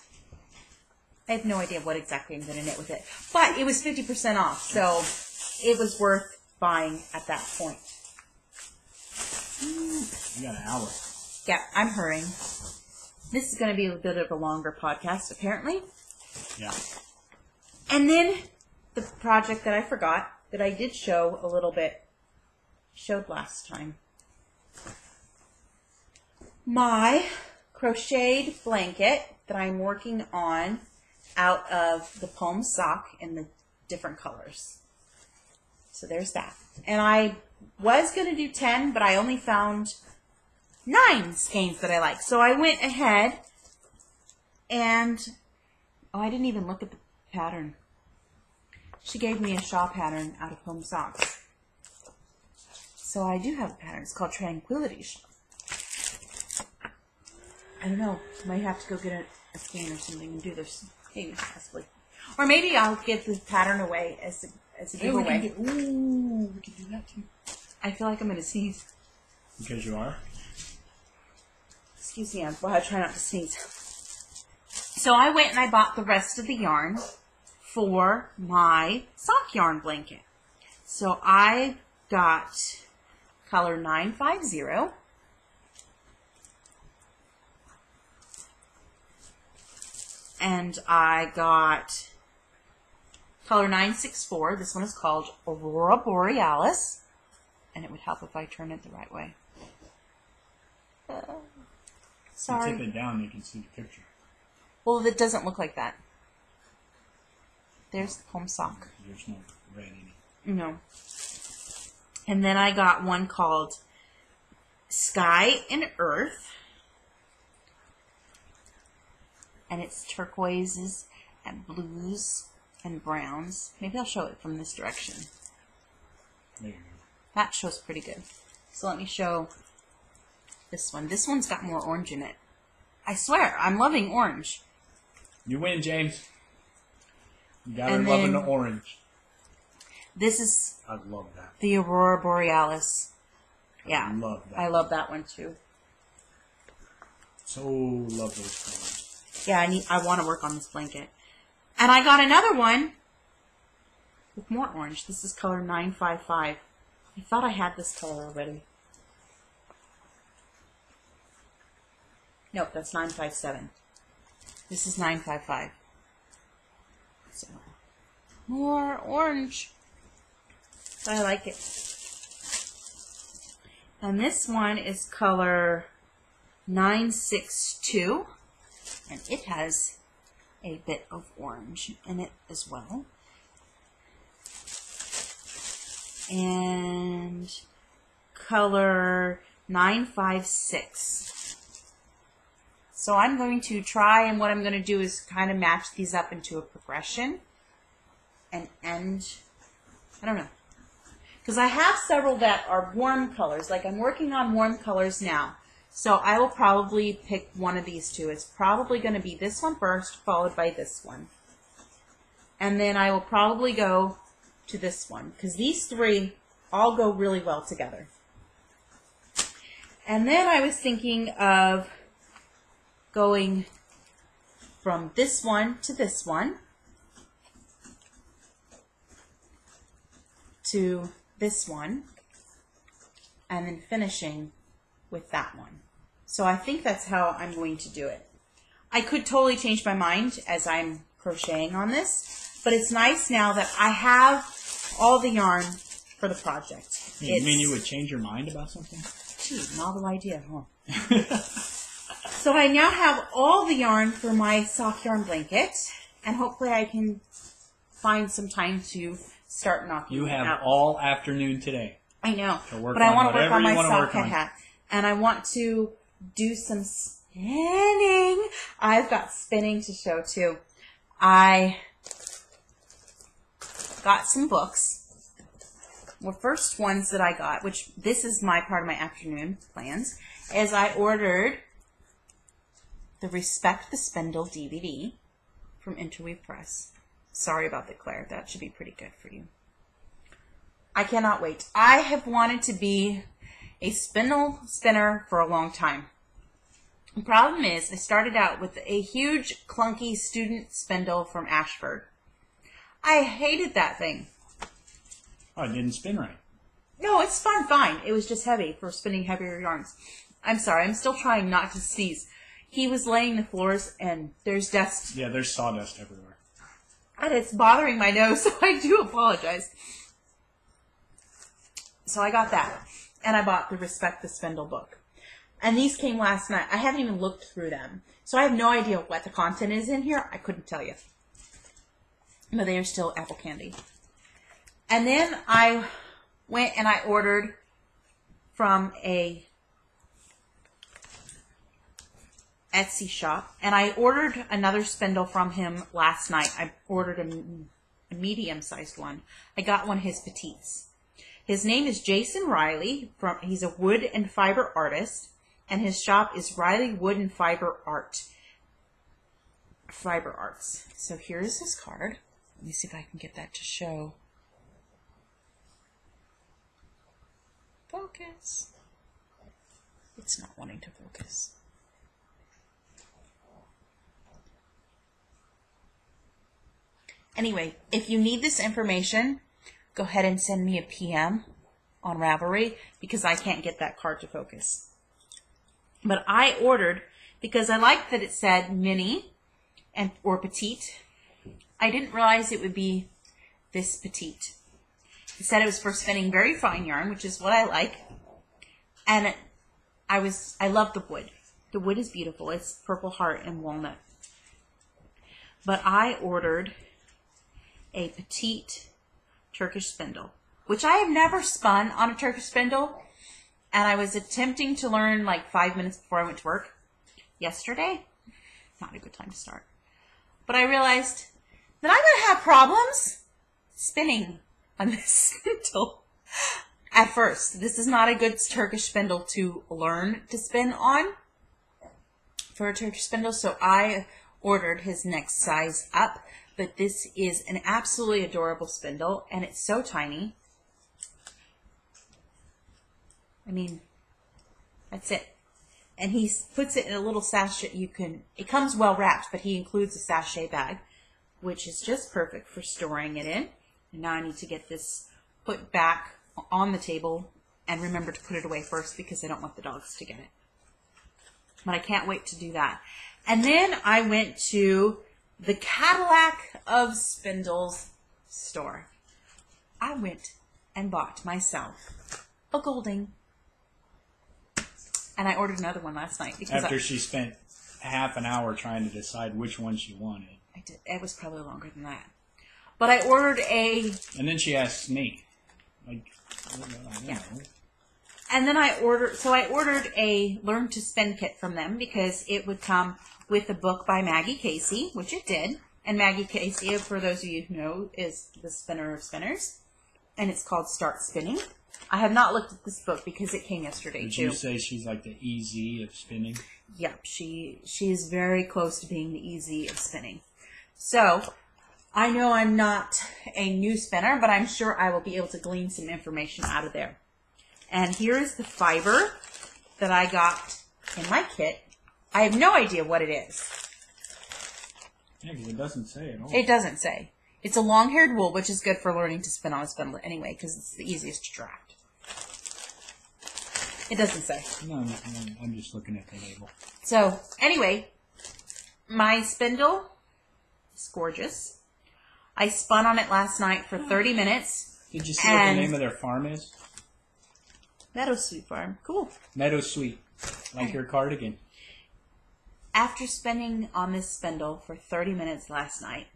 I have no idea what exactly I'm going to knit with it. But it was 50% off, so it was worth buying at that point. You got an hour. Yeah, I'm hurrying. This is going to be a bit of a longer podcast, apparently. Yeah. And then the project that I forgot, that I did show a little bit, showed last time. My crocheted blanket that I'm working on out of the Poems sock in the different colors. So there's that. And I was going to do 10, but I only found 9 skeins that I like. So I went ahead and, oh, I didn't even look at the pattern. She gave me a shawl pattern out of Poems socks. So I do have a pattern. It's called Tranquility Shawl. I don't know. Might have to go get a skein or something and do this. Maybe, possibly. Or maybe I'll give the pattern away as a giveaway. We can do that too. I feel like I'm going to sneeze. Because you are? Excuse me, I'm trying not to sneeze. So I went and I bought the rest of the yarn for my sock yarn blanket. So I got color 950. And I got color 964. This one is called Aurora Borealis. And it would help if I turn it the right way. Sorry. You tip it down, you can see the picture. Well, it doesn't look like that. There's the Poems sock. There's no red in it. No. And then I got one called Sky and Earth. And it's turquoises and blues and browns. Maybe I'll show it from this direction. There you go. That shows pretty good. So let me show this one. This one's got more orange in it. I swear, I'm loving orange. You win, James. You got her And loving the then- orange. This is I love that. the Aurora Borealis. Yeah, I love that. I love that one too. So love those colors. Yeah, I want to work on this blanket. And I got another one with more orange. This is color 955. I thought I had this color already. Nope, that's 957. This is 955. So, more orange. But I like it. And this one is color 962. And it has a bit of orange in it as well. And color 956. So I'm going to try, and what I'm going to do is kind of match these up into a progression and end, I don't know. Because I have several that are warm colors. Like I'm working on warm colors now. So I will probably pick one of these two. It's probably going to be this one first, followed by this one. And then I will probably go to this one, because these 3 all go really well together. And then I was thinking of going from this one to this one, to this one, and then finishing with that one. So I think that's how I'm going to do it. I could totally change my mind as I'm crocheting on this, but it's nice now that I have all the yarn for the project. You mean you would change your mind about something? Gee, novel idea, huh? So I now have all the yarn for my sock yarn blanket, and hopefully I can find some time to start knocking You it have out. all afternoon today. I know, To work but I on want to work whatever on you my wanna work socket on. hat, and I want to do some spinning. I've got spinning to show too. I got some books. The first ones that I got, which this is my part of my afternoon plans, is I ordered the Respect the Spindle DVD from Interweave Press. Sorry about the Claire. That should be pretty good for you. I cannot wait. I have wanted to be a spindle spinner for a long time. The problem is I started out with a huge clunky student spindle from Ashford. I hated that thing. Oh, it didn't spin right. No, it's fine. It was just heavy for spinning heavier yarns. I'm sorry. I'm still trying not to sneeze. He was laying the floors and there's dust. Yeah, there's sawdust everywhere. And it's bothering my nose, so I do apologize. So I got that. And I bought the Respect the Spindle book. And these came last night. I haven't even looked through them. So I have no idea what the content is in here. I couldn't tell you. But they are still apple candy. And then I went and I ordered from a Etsy shop. And I ordered another spindle from him last night. I ordered a medium-sized one. I got one of his petites. His name is Jason Riley. He's a wood and fiber artist. And his shop is Riley Wood and Fiber Arts. So here's his card. Let me see if I can get that to show. Focus. It's not wanting to focus. Anyway, if you need this information, go ahead and send me a PM on Ravelry because I can't get that card to focus. But I ordered because I liked that it said mini or petite. I didn't realize it would be this petite. It said it was for spinning very fine yarn, which is what I like. And I love the wood. The wood is beautiful. It's Purple Heart and walnut. But I ordered a petite Turkish spindle, which I have never spun on a Turkish spindle. And I was attempting to learn like 5 minutes before I went to work yesterday. Not a good time to start. But I realized that I'm going to have problems spinning on this spindle at first. This is not a good Turkish spindle to learn to spin on for a Turkish spindle. So I ordered his next size up. But this is an absolutely adorable spindle. And it's so tiny. I mean, that's it. And he puts it in a little sachet. It comes well wrapped, but he includes a sachet bag, which is just perfect for storing it in. And now I need to get this put back on the table and remember to put it away first because I don't want the dogs to get it. But I can't wait to do that. And then I went to the Cadillac of Spindles store. I went and bought myself a Golding. And I ordered another one last night. Because After she spent half an hour trying to decide which one she wanted. I did. It was probably longer than that. But I ordered a... And then she asked me. Like, I don't know. And then I ordered a Learn to Spin kit from them because it would come with a book by Maggie Casey, which it did. And Maggie Casey, for those of you who know, is the spinner of spinners. And it's called Start Spinning. I have not looked at this book because it came yesterday, Did too. you say she's like the EZ of spinning? Yep, she is very close to being the easy of spinning. So, I know I'm not a new spinner, but I'm sure I will be able to glean some information out of there. And here's the fiber that I got in my kit. I have no idea what it is. Yeah, because it doesn't say at all. It doesn't say. It's a long-haired wool, which is good for learning to spin on a spindle anyway, because it's the easiest to draft. It doesn't say. No, I'm just looking at the label. So, anyway, my spindle is gorgeous. I spun on it last night for 30 minutes. Did you see what the name of their farm is? Meadow Sweet Farm. Cool. Meadow Sweet. Like your cardigan. After spinning on this spindle for 30 minutes last night,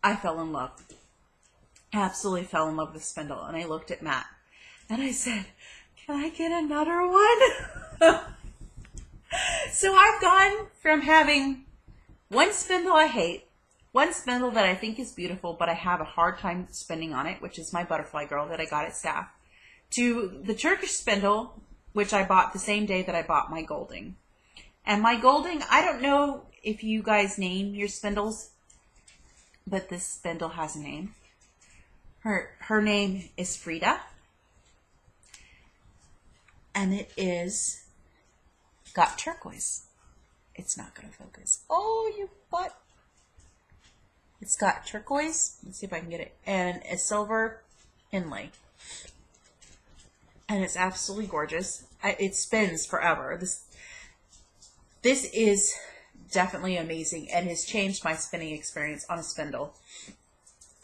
I fell in love. Absolutely fell in love with the spindle. And I looked at Matt and I said, can I get another one? So I've gone from having one spindle I hate, one spindle that I think is beautiful, but I have a hard time spinning on it, which is my Butterfly Girl that I got at Staff, to the Turkish spindle, which I bought the same day that I bought my Golding. And my Golding, I don't know if you guys name your spindles, but this spindle has a name. Her name is Frida. And it is got turquoise. It's not going to focus. Oh, you butt. It's got turquoise. Let's see if I can get it. And a silver inlay. And it's absolutely gorgeous. It spins forever. This is definitely amazing and has changed my spinning experience on a spindle.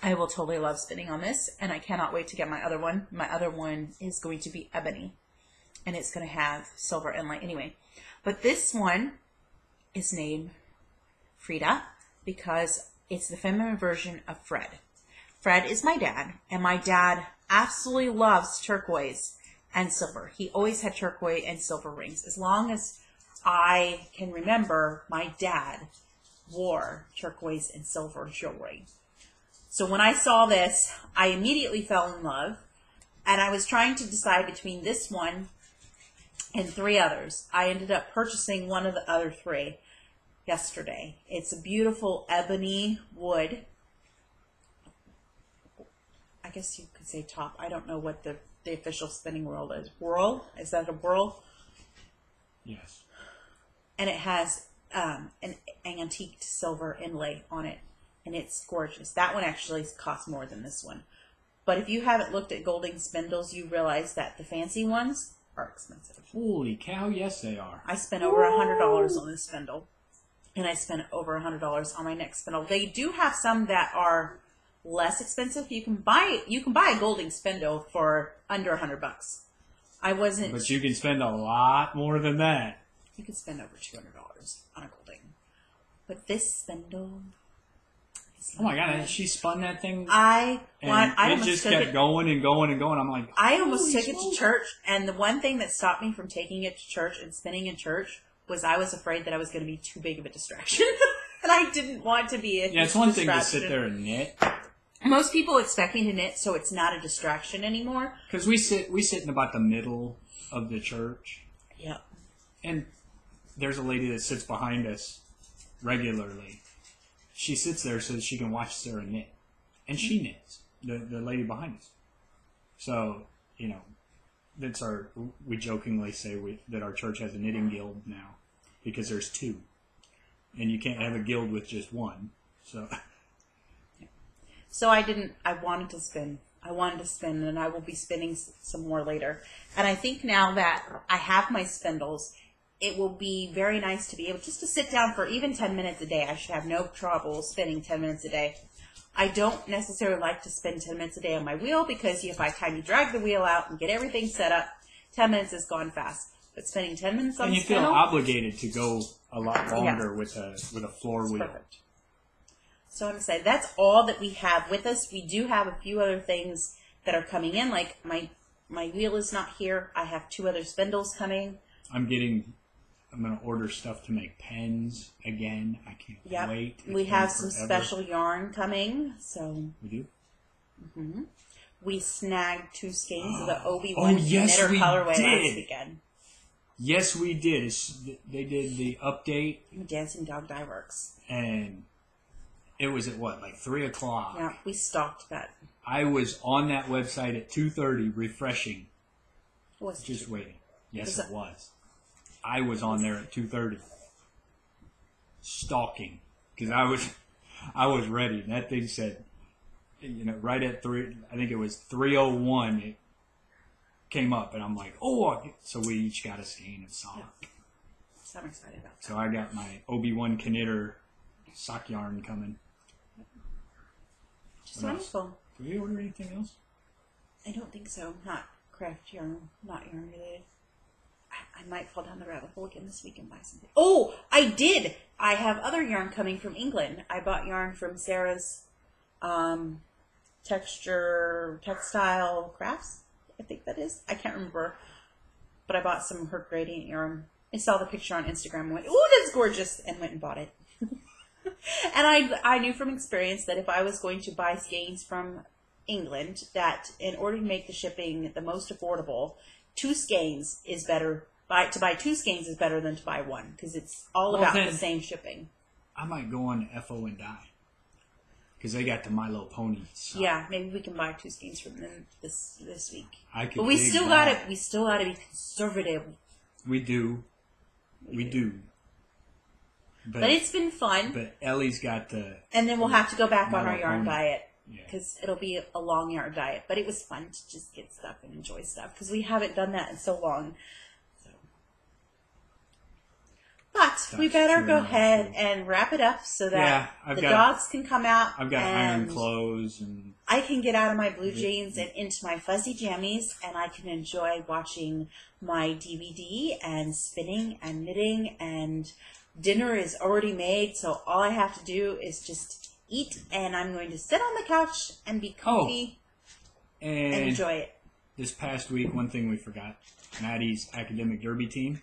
I will totally love spinning on this, and I cannot wait to get my other one. My other one is going to be ebony, and it's going to have silver inlay anyway. But this one is named Frida because it's the feminine version of Fred. Fred is my dad, and my dad absolutely loves turquoise and silver. He always had turquoise and silver rings. As long as I can remember, my dad wore turquoise and silver jewelry. So when I saw this, I immediately fell in love, and I was trying to decide between this one and 3 others. I ended up purchasing one of the other 3 yesterday. It's a beautiful ebony wood. I guess you could say top. I don't know what the official spinning world is. Whirl? Is that a whirl? Yes. And it has an antique silver inlay on it. And it's gorgeous. That one actually costs more than this one. But if you haven't looked at Golding spindles, you realize that the fancy ones are expensive. Holy cow, yes they are. I spent over $100 on this spindle. And I spent over $100 on my next spindle. They do have some that are less expensive. You can buy a Golding spindle for under $100. I wasn't. But you can spend a lot more than that. You can spend over $200 on a Golding. But this spindle. Oh my God! She spun that thing. I it just kept going and going and going. I'm like, I almost took it to church, and the one thing that stopped me from taking it to church and spinning in church was I was afraid that I was going to be too big of a distraction, and I didn't want to be a it's one thing to sit there and knit. Most people expect me to knit, so it's not a distraction anymore. Because we sit in about the middle of the church. Yep. And there's a lady that sits behind us regularly. She sits there so that she can watch Sarah knit. And she knits, the lady behind us. So, that's we jokingly say that our church has a knitting guild now. Because there's 2. And you can't have a guild with just one. So I wanted to spin. And I will be spinning some more later. And I think now that I have my spindles, it will be very nice to be able just to sit down for even 10 minutes a day. I should have no trouble spinning 10 minutes a day. I don't necessarily like to spend 10 minutes a day on my wheel because by the time you drag the wheel out and get everything set up, 10 minutes has gone fast. But spending 10 minutes on the spindle... And you feel obligated to go a lot longer with a floor wheel. Perfect. So I'm going to say that's all that we have with us. We do have a few other things that are coming in. Like my wheel is not here. I have 2 other spindles coming. I'm going to order stuff to make pens again. I can't wait. We have some special yarn coming. So we do? Mm-hmm. We snagged 2 skeins of the Obi-Wan knitter colorway last weekend. Yes, we did. They did the update. Dancing Dog Dye Works. And it was at what, like 3 o'clock? Yeah, we stalked that. I was on that website at 2:30 refreshing. Just waiting. Yes, it was. I was on there at 2:30, stalking, because I was ready. And that thing said, right at 3. I think it was 3:01. It came up, and I'm like, oh! So we each got a skein of sock. So I'm excited about that. So I got my Obi-Wan Knitter sock yarn coming. Just What else? wonderful. Did we order anything else? I don't think so. Not craft yarn, not yarn related. I might fall down the rabbit hole again this week and buy something. Oh, I did! I have other yarn coming from England. I bought yarn from Sarah's textile crafts. I think that is. I can't remember. But I bought some of her gradient yarn. I saw the picture on Instagram and went, ooh, that's gorgeous, and went and bought it. And I knew from experience that if I was going to buy skeins from England, that in order to make the shipping the most affordable, 2 skeins is better. To buy 2 skeins is better than to buy 1 because it's all about the same shipping. I might go on FO and dye because they got the My Little Pony. So Yeah, maybe we can buy 2 skeins from them this week. I could. But we still gotta be conservative. We do. But it's been fun. But Ellie's got the. And then we'll have to go back My on our Little yarn Pony. diet. Yeah. Because it'll be a long yarn diet. But it was fun to just get stuff and enjoy stuff. Because we haven't done that in so long. So. But we better go ahead and wrap it up so that the dogs can come out. I've got iron clothes and I can get out of my blue jeans and into my fuzzy jammies, and I can enjoy watching my DVD and spinning and knitting, and dinner is already made, so all I have to do is just eat, and I'm going to sit on the couch and be comfy and enjoy it. This past week, one thing we forgot, Maddie's academic derby team.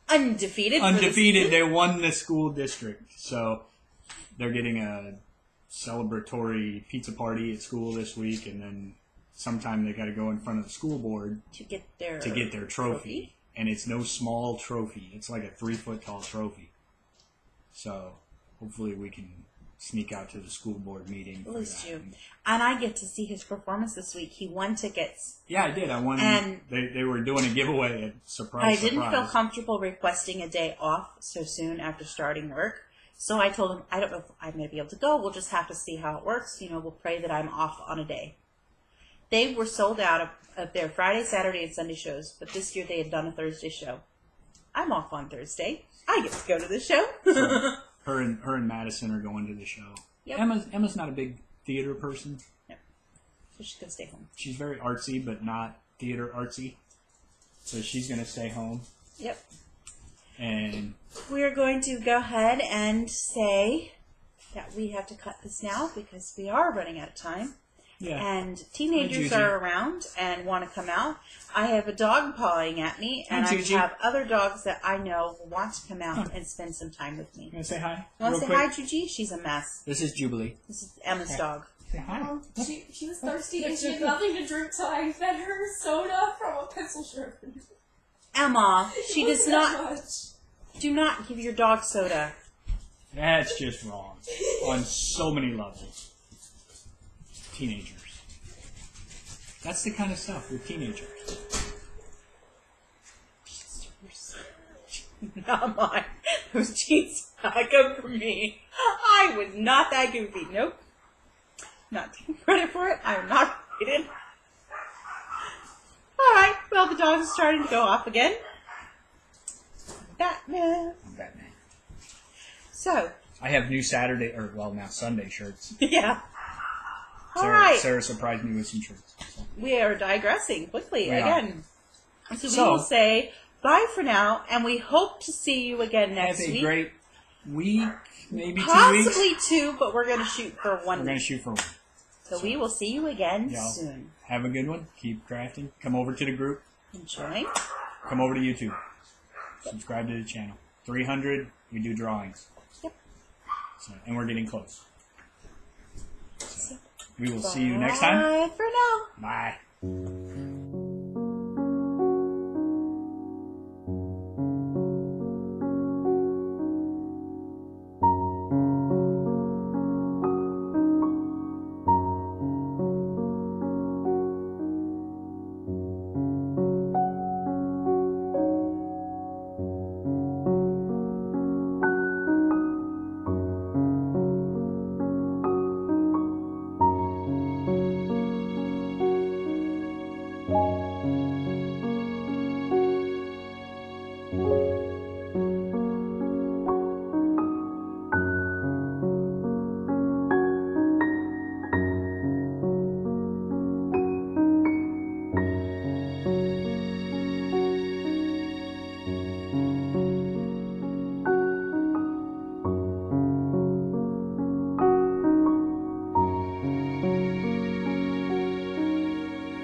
Undefeated. They won the school district, so they're getting a celebratory pizza party at school this week, and then sometime they got to go in front of the school board to get their trophy. And it's no small trophy; it's like a 3-foot tall trophy. So hopefully we can sneak out to the school board meeting. At least you. And I get to see his performance this week. He won tickets. Yeah, I did. I won. And they were doing a giveaway at surprise. I didn't feel comfortable requesting a day off so soon after starting work. So I told him, I don't know if I'm going to be able to go. We'll just have to see how it works. We'll pray that I'm off on a day. They were sold out of their Friday, Saturday, and Sunday shows. But this year they had done a Thursday show. I'm off on Thursday. I get to go to the show. So her and Madison are going to the show. Yep. Emma's not a big theater person. Yep. So she's going to stay home. She's very artsy, but not theater artsy. So she's going to stay home. Yep. And we're going to go ahead and say that we have to cut this now because we are running out of time. Yeah. And teenagers are around and want to come out. I have a dog pawing at me, and I have other dogs that I know want to come out and spend some time with me. You want to say hi? You want to say hi, Juji? She's a mess. This is Jubilee. This is Emma's dog. Say hi. She was thirsty and she had nothing to drink, so I fed her soda from a pencil sharpener. Emma, she does not. Do not give your dog soda. That's just wrong on so many levels. Teenagers. That's the kind of stuff with teenagers. Not mine. Those jeans I come from me. I was not that goofy. Nope. Not taking credit for it. I am not related. Alright, well the dogs are starting to go off again. Batman. So. I have new Saturday, now Sunday shirts. Yeah. Alright. Sarah surprised me with some shirts. So. We are digressing quickly again. So we will say bye for now, and we hope to see you again next week. Have a great week, maybe 2 weeks. Possibly 2, but we're going to shoot for 1 week. We're going to shoot for 1. So we will see you again soon. Have a good one. Keep crafting. Come over to the group. Enjoy. Come over to YouTube. Subscribe to the channel. 300, we do drawings. Yep. So, and we're getting close. So, we will see you next time. Bye for now. Bye.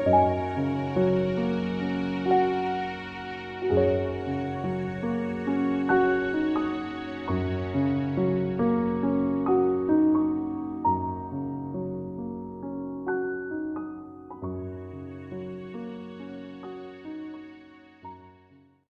Bye.